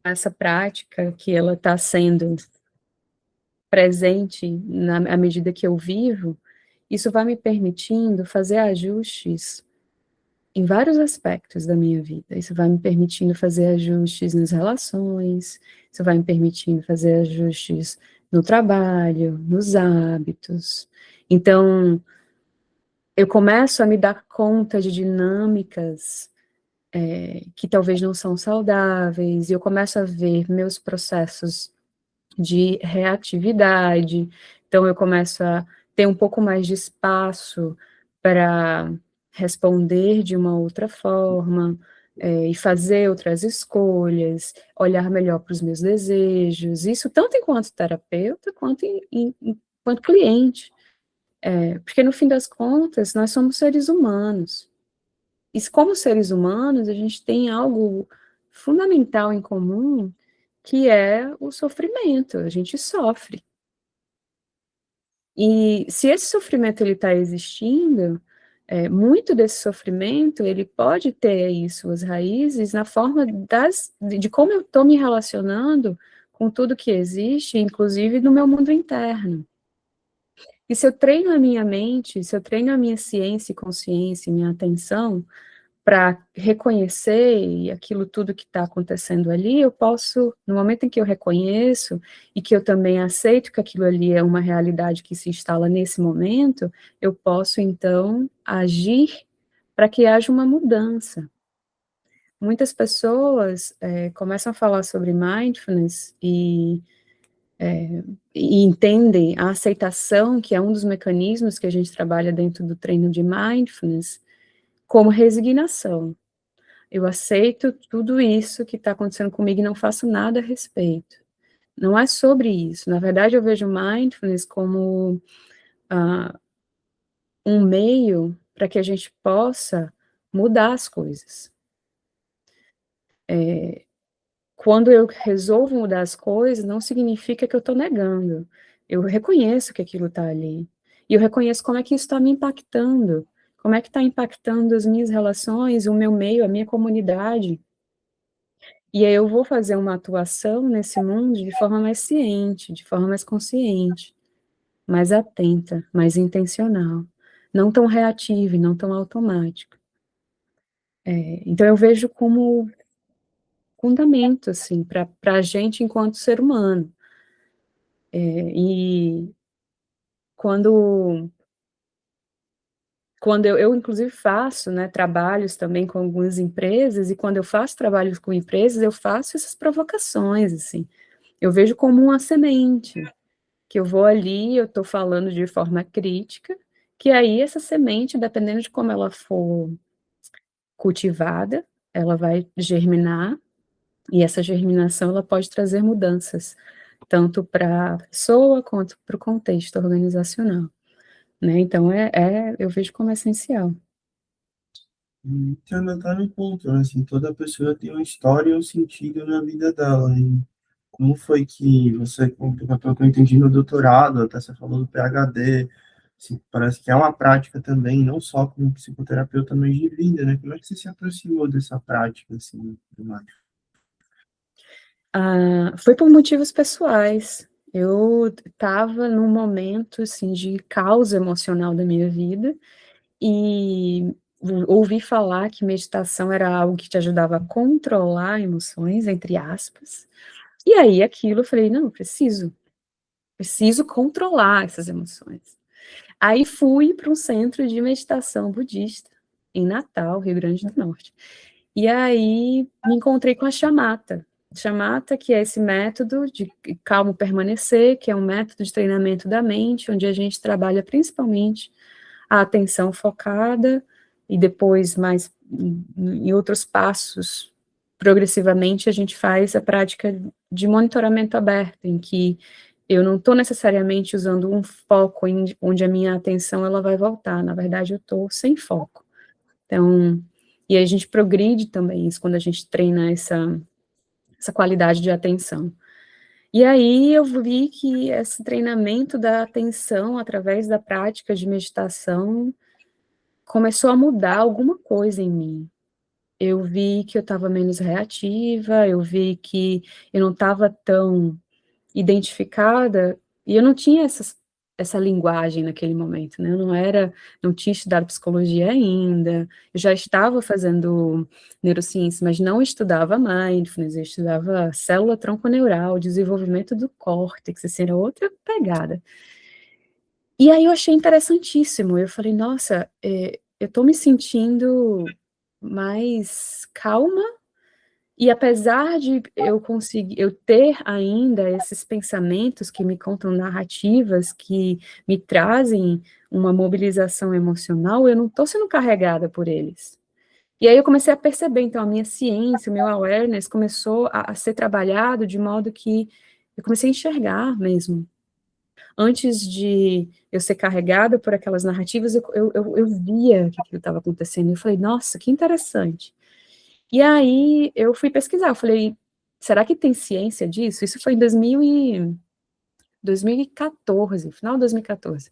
essa prática que ela está sendo presente à medida que eu vivo, isso vai me permitindo fazer ajustes em vários aspectos da minha vida. Isso vai me permitindo fazer ajustes nas relações, isso vai me permitindo fazer ajustes no trabalho, nos hábitos. Então, eu começo a me dar conta de dinâmicas que talvez não são saudáveis, e eu começo a ver meus processos de reatividade, então eu começo a ter um pouco mais de espaço para responder de uma outra forma, e fazer outras escolhas, olhar melhor para os meus desejos, isso tanto enquanto terapeuta, quanto enquanto cliente, porque no fim das contas, nós somos seres humanos, e como seres humanos, a gente tem algo fundamental em comum, que é o sofrimento, a gente sofre. E se esse sofrimento ele está existindo, muito desse sofrimento, ele pode ter aí suas raízes na forma de como eu estou me relacionando com tudo que existe, inclusive no meu mundo interno. E se eu treino a minha mente, se eu treino a minha ciência e consciência, minha atenção, para reconhecer e aquilo tudo que está acontecendo ali, eu posso, no momento em que eu reconheço e que eu também aceito que aquilo ali é uma realidade que se instala nesse momento, eu posso então agir para que haja uma mudança. Muitas pessoas começam a falar sobre mindfulness e entendem a aceitação, que é um dos mecanismos que a gente trabalha dentro do treino de mindfulness, como resignação. Eu aceito tudo isso que está acontecendo comigo e não faço nada a respeito. Não é sobre isso. Na verdade, eu vejo mindfulness como um meio para que a gente possa mudar as coisas. Quando eu resolvo mudar as coisas, não significa que eu estou negando. Eu reconheço que aquilo está ali. E eu reconheço como é que isso está me impactando. Como é que está impactando as minhas relações, o meu meio, a minha comunidade. E aí eu vou fazer uma atuação nesse mundo de forma mais ciente, de forma mais consciente, mais atenta, mais intencional, não tão reativa e não tão automática. Então eu vejo como fundamento, assim, para a gente enquanto ser humano. E quando eu inclusive faço, né, trabalhos também com algumas empresas, e quando eu faço trabalhos com empresas, eu faço essas provocações, assim. Eu vejo como uma semente, que eu vou ali, eu estou falando de forma crítica, que aí essa semente, dependendo de como ela for cultivada, ela vai germinar, e essa germinação ela pode trazer mudanças, tanto para a pessoa quanto para o contexto organizacional, né? Então, eu vejo como essencial. Então, tá no ponto, né? Assim, toda pessoa tem uma história e um sentido na vida dela. E como foi que você, pelo que eu entendi no doutorado, até você falou do PhD, assim, parece que é uma prática também, não só como psicoterapeuta, mas de vida, né? Como é que você se aproximou dessa prática, assim, tudo mais? Foi por motivos pessoais. Eu estava num momento, assim, de caos emocional da minha vida, e ouvi falar que meditação era algo que te ajudava a controlar emoções, entre aspas, e aí aquilo eu falei, não, eu preciso controlar essas emoções. Aí fui para um centro de meditação budista, em Natal, Rio Grande do Norte. E aí me encontrei com a chamata. Chamata, que é esse método de calmo permanecer, que é um método de treinamento da mente, onde a gente trabalha principalmente a atenção focada, e depois mais em outros passos, progressivamente a gente faz a prática de monitoramento aberto, em que eu não estou necessariamente usando um foco onde a minha atenção ela vai voltar, na verdade eu estou sem foco. Então, e a gente progride também isso quando a gente treina essa qualidade de atenção. E aí eu vi que esse treinamento da atenção através da prática de meditação começou a mudar alguma coisa em mim. Eu vi que eu estava menos reativa, eu vi que eu não estava tão identificada, e eu não tinha essa linguagem naquele momento, né? Não tinha estudado psicologia ainda, eu já estava fazendo neurociência, mas não estudava mindfulness, eu estudava célula tronconeural, desenvolvimento do córtex, assim, era outra pegada. E aí eu achei interessantíssimo, eu falei, nossa, eu estou me sentindo mais calma, e apesar de eu ter ainda esses pensamentos que me contam narrativas, que me trazem uma mobilização emocional, eu não estou sendo carregada por eles. E aí eu comecei a perceber, então, a minha ciência, o meu awareness começou a ser trabalhado de modo que eu comecei a enxergar mesmo. Antes de eu ser carregada por aquelas narrativas, eu via que aquilo estava acontecendo, e eu falei, nossa, que interessante. E aí eu fui pesquisar, eu falei, será que tem ciência disso? Isso foi em 2014, final de 2014.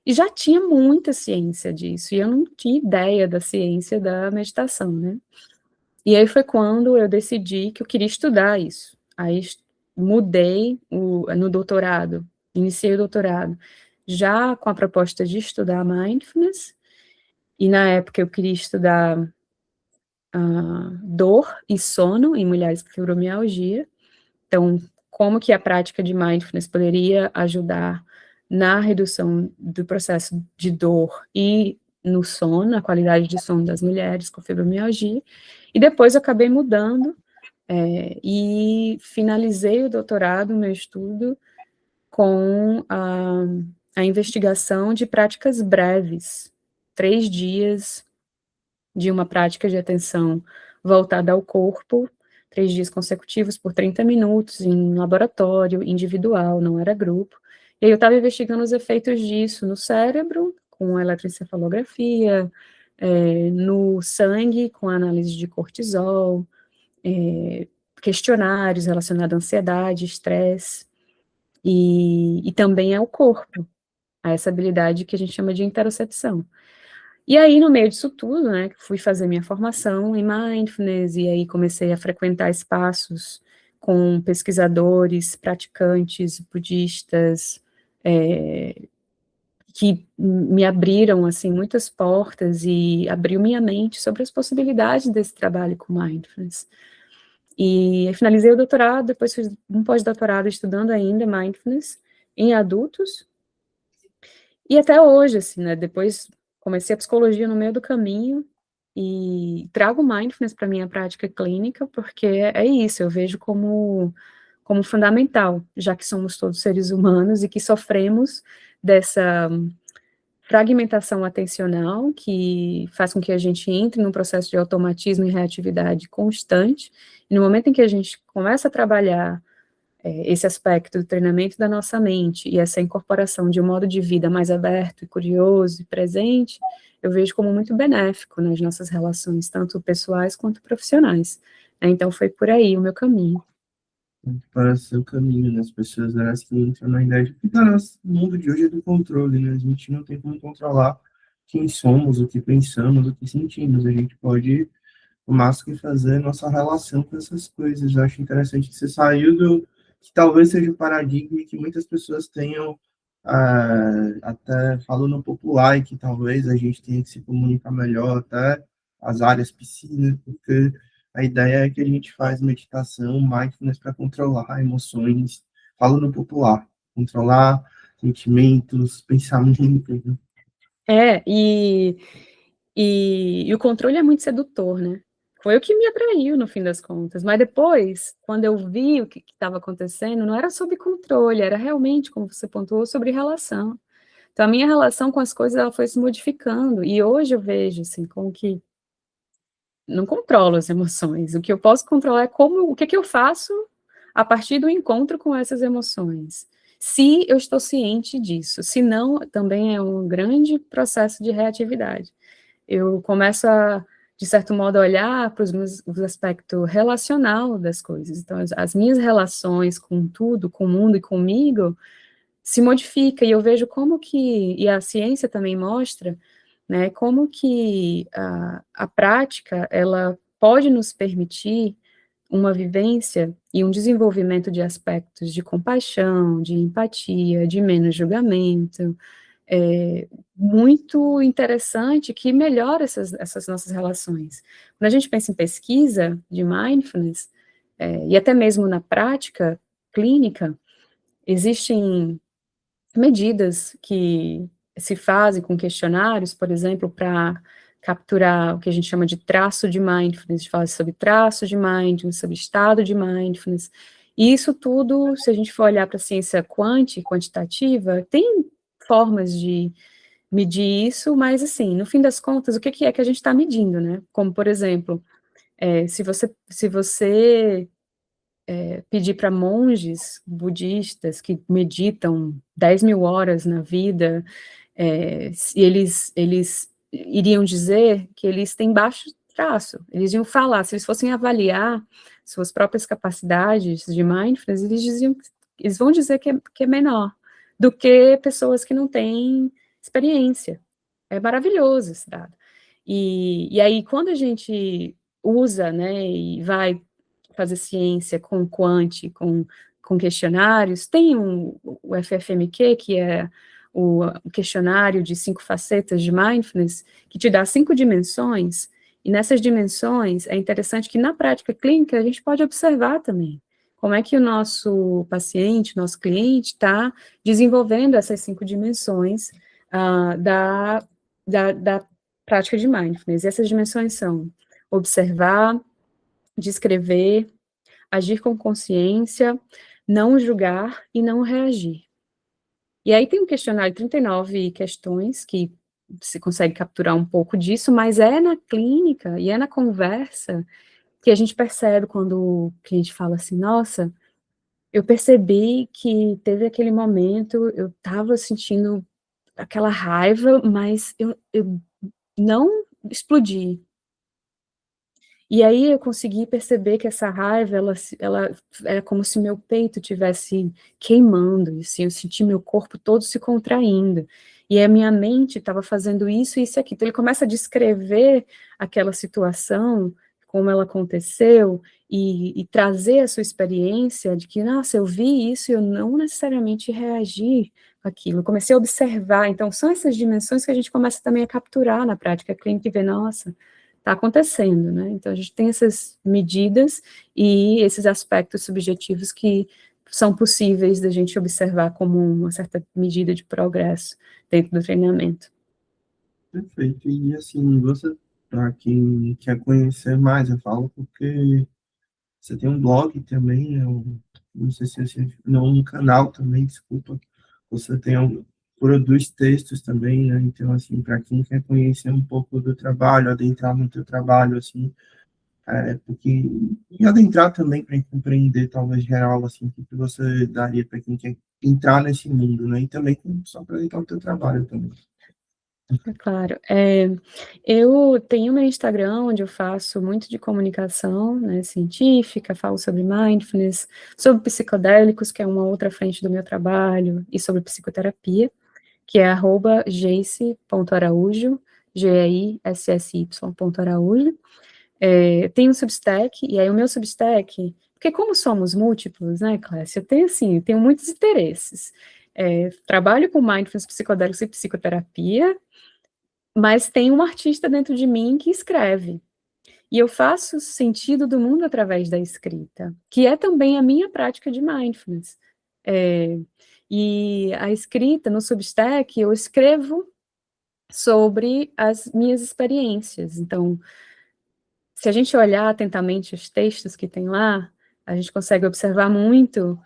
E já tinha muita ciência disso, e eu não tinha ideia da ciência da meditação, né? E aí foi quando eu decidi que eu queria estudar isso. Aí mudei no doutorado, iniciei o doutorado, já com a proposta de estudar mindfulness, e na época eu queria estudar dor e sono em mulheres com fibromialgia. Então, como que a prática de mindfulness poderia ajudar na redução do processo de dor e no sono, na qualidade de sono das mulheres com fibromialgia. E depois eu acabei mudando e finalizei o doutorado, meu estudo, com a investigação de práticas breves, 3 dias de uma prática de atenção voltada ao corpo, 3 dias consecutivos por 30 minutos, em laboratório, individual, não era grupo. E aí eu estava investigando os efeitos disso no cérebro, com eletroencefalografia, no sangue, com análise de cortisol, questionários relacionados à ansiedade, estresse, e também ao corpo, a essa habilidade que a gente chama de interocepção. E aí, no meio disso tudo, né, fui fazer minha formação em mindfulness, e aí comecei a frequentar espaços com pesquisadores, praticantes, budistas, que me abriram, assim, muitas portas e abriu minha mente sobre as possibilidades desse trabalho com mindfulness. E finalizei o doutorado, depois fiz um pós-doutorado estudando ainda mindfulness em adultos, e até hoje, assim, né, depois comecei a psicologia no meio do caminho, e trago mindfulness para minha prática clínica, porque é isso, eu vejo como fundamental, já que somos todos seres humanos e que sofremos dessa fragmentação atencional, que faz com que a gente entre num processo de automatismo e reatividade constante, e no momento em que a gente começa a trabalhar esse aspecto do treinamento da nossa mente e essa incorporação de um modo de vida mais aberto e curioso e presente, eu vejo como muito benéfico nas nossas relações, tanto pessoais quanto profissionais. Então, foi por aí o meu caminho. Para ser o caminho, né? As pessoas elas que entram na ideia de que tá, nosso mundo de hoje é do controle, né? A gente não tem como controlar quem somos, o que pensamos, o que sentimos. A gente pode, o máximo que fazer é nossa relação com essas coisas. Eu acho interessante que você saiu do que talvez seja o paradigma que muitas pessoas tenham, até falando popular, e que talvez a gente tenha que se comunicar melhor, até as áreas piscinas, porque a ideia é que a gente faz meditação, mindfulness para controlar emoções, falando popular, controlar sentimentos, pensamentos, né? E o controle é muito sedutor, né? Foi o que me atraiu, no fim das contas. Mas depois, quando eu vi o que estava acontecendo, não era sobre controle, era realmente, como você pontuou, sobre relação. Então, a minha relação com as coisas, ela foi se modificando. E hoje eu vejo, assim, como que não controlo as emoções. O que eu posso controlar é o que eu faço a partir do encontro com essas emoções. Se eu estou ciente disso. Se não, também é um grande processo de reatividade. Eu começo de certo modo, a olhar para o aspecto relacional das coisas. Então, as minhas relações com tudo, com o mundo e comigo, se modifica, e eu vejo como que, e a ciência também mostra, né, como que a prática, ela pode nos permitir uma vivência e um desenvolvimento de aspectos de compaixão, de empatia, de menos julgamento, muito interessante, que melhora essas nossas relações. Quando a gente pensa em pesquisa de mindfulness, e até mesmo na prática clínica, existem medidas que se fazem com questionários, por exemplo, para capturar o que a gente chama de traço de mindfulness, a gente fala sobre traço de mindfulness, sobre estado de mindfulness, e isso tudo, se a gente for olhar para a ciência quantitativa, tem formas de medir isso, mas assim, no fim das contas, o que é que a gente está medindo, né? Como, por exemplo, se você pedir para monges budistas que meditam 10.000 horas na vida, e eles iriam dizer que eles têm baixo traço, eles iam falar, se eles fossem avaliar suas próprias capacidades de mindfulness, eles vão dizer que é menor do que pessoas que não têm experiência. É maravilhoso esse dado. E aí, quando a gente usa, né, e vai fazer ciência com quant, com questionários, tem o FFMQ, que é o questionário de 5 facetas de mindfulness, que te dá 5 dimensões, e nessas dimensões é interessante que na prática clínica a gente pode observar também como é que o nosso paciente, nosso cliente está desenvolvendo essas 5 dimensões da prática de mindfulness. E essas dimensões são observar, descrever, agir com consciência, não julgar e não reagir. E aí tem um questionário de 39 questões que se consegue capturar um pouco disso, mas é na clínica e é na conversa que a gente percebe quando o cliente fala assim, nossa, eu percebi que teve aquele momento, eu estava sentindo aquela raiva, mas eu não explodi. E aí eu consegui perceber que essa raiva, ela é como se meu peito tivesse queimando, assim, eu senti meu corpo todo se contraindo. E a minha mente estava fazendo isso e isso aqui. Então ele começa a descrever aquela situação, como ela aconteceu, e trazer a sua experiência de que, nossa, eu vi isso e eu não necessariamente reagi àquilo. Eu comecei a observar. Então são essas dimensões que a gente começa também a capturar na prática clínica e ver, nossa, está acontecendo, né? Então, a gente tem essas medidas e esses aspectos subjetivos que são possíveis da gente observar como uma certa medida de progresso dentro do treinamento. Perfeito. E assim, você, para quem quer conhecer mais, eu falo porque você tem um blog também, não sei se você, não, um canal também, desculpa. Você tem produz textos também, né? Então, assim, para quem quer conhecer um pouco do trabalho, adentrar no teu trabalho, assim, porque e adentrar também para compreender, talvez, geral, assim, o que você daria para quem quer entrar nesse mundo, né? E também só apresentar o teu trabalho também. É claro. Eu tenho meu Instagram, onde eu faço muito de comunicação, né, científica, falo sobre mindfulness, sobre psicodélicos, que é uma outra frente do meu trabalho, e sobre psicoterapia, que é @geice.araújo, GEISSY.araújo. Tem um Substack, e aí o meu Substack, porque como somos múltiplos, né, Clécia, eu tenho muitos interesses. Trabalho com mindfulness, psicodélicos e psicoterapia, mas tem um artista dentro de mim que escreve. E eu faço sentido do mundo através da escrita, que é também a minha prática de mindfulness. E a escrita no Substack, eu escrevo sobre as minhas experiências. Então, se a gente olhar atentamente os textos que tem lá, a gente consegue observar muito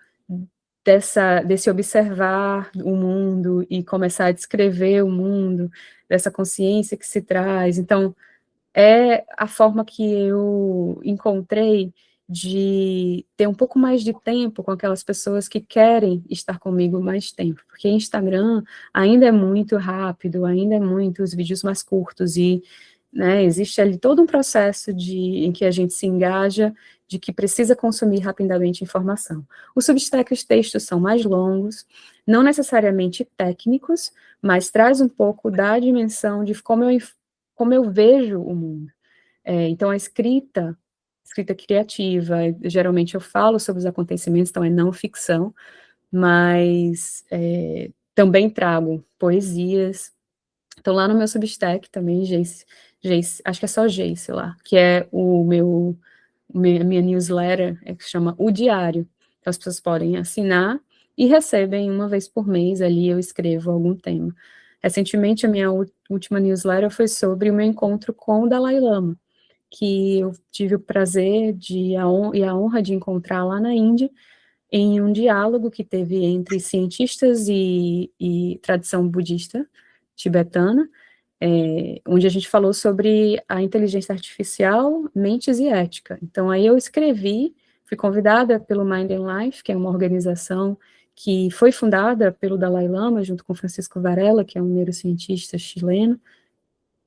desse observar o mundo e começar a descrever o mundo, dessa consciência que se traz. Então, é a forma que eu encontrei de ter um pouco mais de tempo com aquelas pessoas que querem estar comigo mais tempo, porque Instagram ainda é muito rápido, ainda é muito os vídeos mais curtos e, né, existe ali todo um processo em que a gente se engaja, de que precisa consumir rapidamente informação. O Substack, os textos são mais longos, não necessariamente técnicos, mas traz um pouco da dimensão de como eu vejo o mundo. Então, a escrita criativa, geralmente eu falo sobre os acontecimentos, então é não ficção, mas também trago poesias. Então, lá no meu Substack também, acho que é só Jace lá, que é minha newsletter, que se chama O Diário. Então, as pessoas podem assinar e recebem uma vez por mês, ali eu escrevo algum tema. Recentemente, a minha última newsletter foi sobre o meu encontro com o Dalai Lama, que eu tive o prazer e a honra de encontrar lá na Índia, em um diálogo que teve entre cientistas e tradição budista tibetana, onde a gente falou sobre a inteligência artificial, mentes e ética. Então, aí eu escrevi, fui convidada pelo Mind and Life, que é uma organização que foi fundada pelo Dalai Lama, junto com Francisco Varela, que é um neurocientista chileno,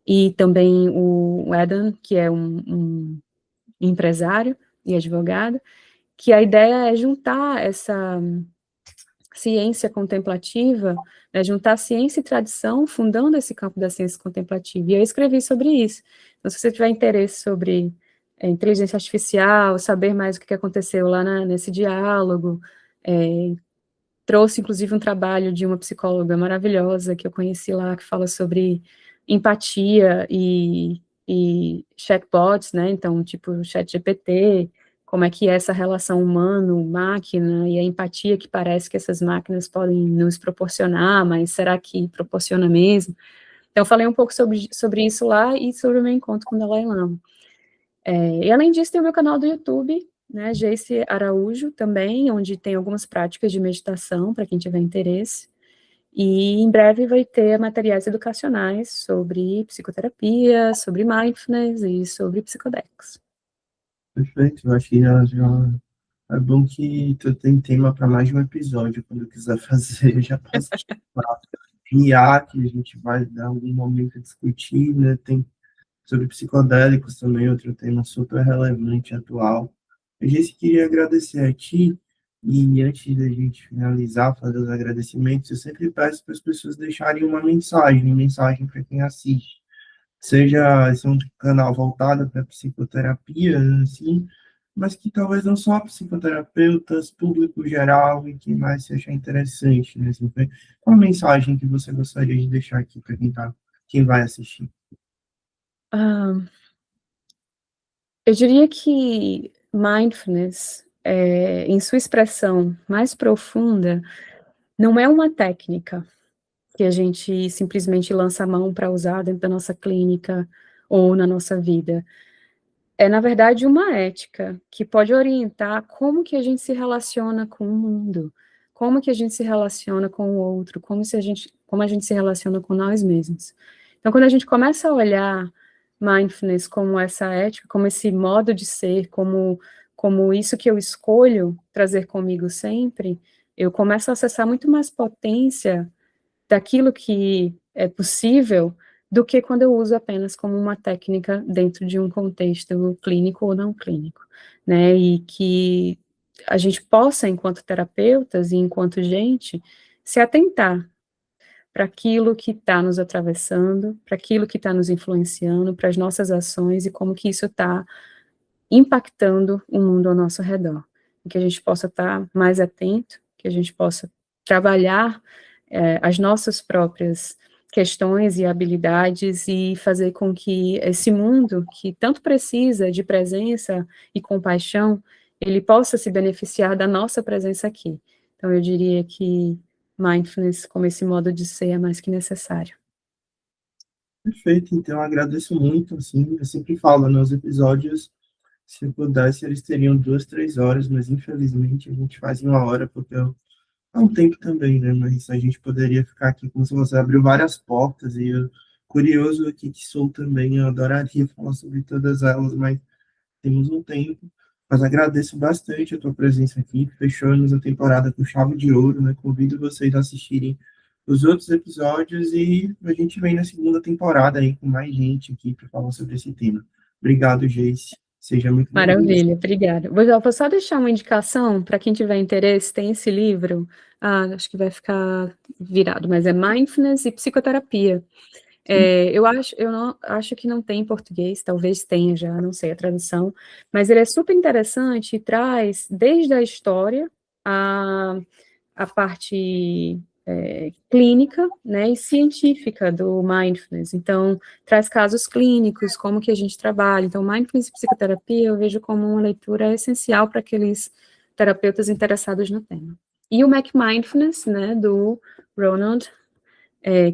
e também o Adam, que é um empresário e advogado, que a ideia é juntar ciência contemplativa, né, juntar ciência e tradição, fundando esse campo da ciência contemplativa. E eu escrevi sobre isso. Então, se você tiver interesse sobre inteligência artificial, saber mais o que aconteceu lá nesse diálogo, trouxe, inclusive, um trabalho de uma psicóloga maravilhosa que eu conheci lá, que fala sobre empatia e chatbots, né, então, tipo, o ChatGPT, como é que é essa relação humano-máquina e a empatia que parece que essas máquinas podem nos proporcionar, mas será que proporciona mesmo? Então, eu falei um pouco sobre isso lá e sobre o meu encontro com o Dalai Lama. E além disso, tem o meu canal do YouTube, né, Geice Araújo também, onde tem algumas práticas de meditação, para quem tiver interesse. E em breve vai ter materiais educacionais sobre psicoterapia, sobre mindfulness e sobre psicodex. Perfeito, eu acho que já é bom que tu tem tema para mais de um episódio, quando eu quiser fazer, eu já posso te falar. Tem IA, que a gente vai dar algum momento a discutir, né? Tem sobre psicodélicos também, outro tema super relevante e atual. Eu já queria agradecer a ti, e antes da gente finalizar, fazer os agradecimentos, eu sempre peço para as pessoas deixarem uma mensagem para quem assiste. Seja esse é um canal voltado para psicoterapia, assim, mas que talvez não só psicoterapeutas, público geral e quem mais se achar interessante, né? Assim, qual a mensagem que você gostaria de deixar aqui para quem vai assistir? Eu diria que mindfulness, em sua expressão mais profunda, não é uma técnica que a gente simplesmente lança a mão para usar dentro da nossa clínica ou na nossa vida. É, na verdade, uma ética que pode orientar como que a gente se relaciona com o mundo, como que a gente se relaciona com o outro, como a gente se relaciona com nós mesmos. Então, quando a gente começa a olhar mindfulness como essa ética, como esse modo de ser, como isso que eu escolho trazer comigo sempre, eu começo a acessar muito mais potência daquilo que é possível do que quando eu uso apenas como uma técnica dentro de um contexto clínico ou não clínico, né, e que a gente possa, enquanto terapeutas e enquanto gente, se atentar para aquilo que está nos atravessando, para aquilo que está nos influenciando, para as nossas ações e como que isso está impactando o mundo ao nosso redor, e que a gente possa estar mais atento, que a gente possa trabalhar as nossas próprias questões e habilidades e fazer com que esse mundo, que tanto precisa de presença e compaixão, ele possa se beneficiar da nossa presença aqui. Então, eu diria que mindfulness, como esse modo de ser, é mais que necessário. Perfeito, então eu agradeço muito, assim, eu sempre falo, nos episódios, se eu pudesse, eles teriam 2, 3 horas, mas infelizmente a gente faz em 1 hora, porque há um tempo também, né? Mas a gente poderia ficar aqui como se você abriu várias portas, e eu, curioso aqui que sou também, eu adoraria falar sobre todas elas, mas temos um tempo. Mas agradeço bastante a tua presença aqui, fechamos a temporada com chave de ouro, né? Convido vocês a assistirem os outros episódios e a gente vem na segunda temporada aí com mais gente aqui para falar sobre esse tema. Obrigado, Geice. Seja muito bem-vindo. Maravilha, obrigada. Vou só deixar uma indicação para quem tiver interesse, tem esse livro, acho que vai ficar virado, mas é Mindfulness e Psicoterapia. Eu não acho que não tem em português, talvez tenha já, não sei a tradução, mas ele é super interessante e traz desde a história a parte clínica, né, e científica do mindfulness. Então, traz casos clínicos, como que a gente trabalha. Então, mindfulness e psicoterapia eu vejo como uma leitura essencial para aqueles terapeutas interessados no tema. E o Mac Mindfulness, né, do Ronald,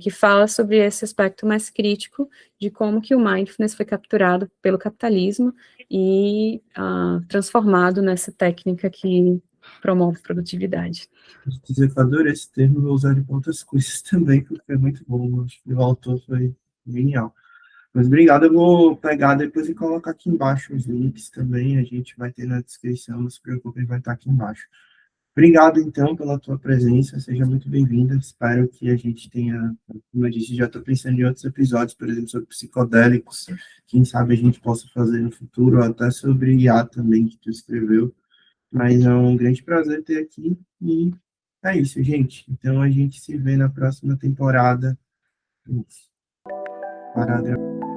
que fala sobre esse aspecto mais crítico de como que o mindfulness foi capturado pelo capitalismo e transformado nessa técnica que promove produtividade. Vou dizer que eu adorei esse termo, vou usar ele para outras coisas também, porque é muito bom. Acho que o autor foi genial. Mas obrigado, eu vou pegar depois e colocar aqui embaixo os links também, a gente vai ter na descrição, não se preocupe, vai estar aqui embaixo. Obrigado, então, pela tua presença, seja muito bem-vinda, espero que a gente tenha, como eu disse, já estou pensando em outros episódios, por exemplo, sobre psicodélicos, quem sabe a gente possa fazer no futuro, até sobre IA também, que tu escreveu, mas é um grande prazer ter aqui, e É isso, gente. Então a gente se vê na próxima temporada. Isso. Parada.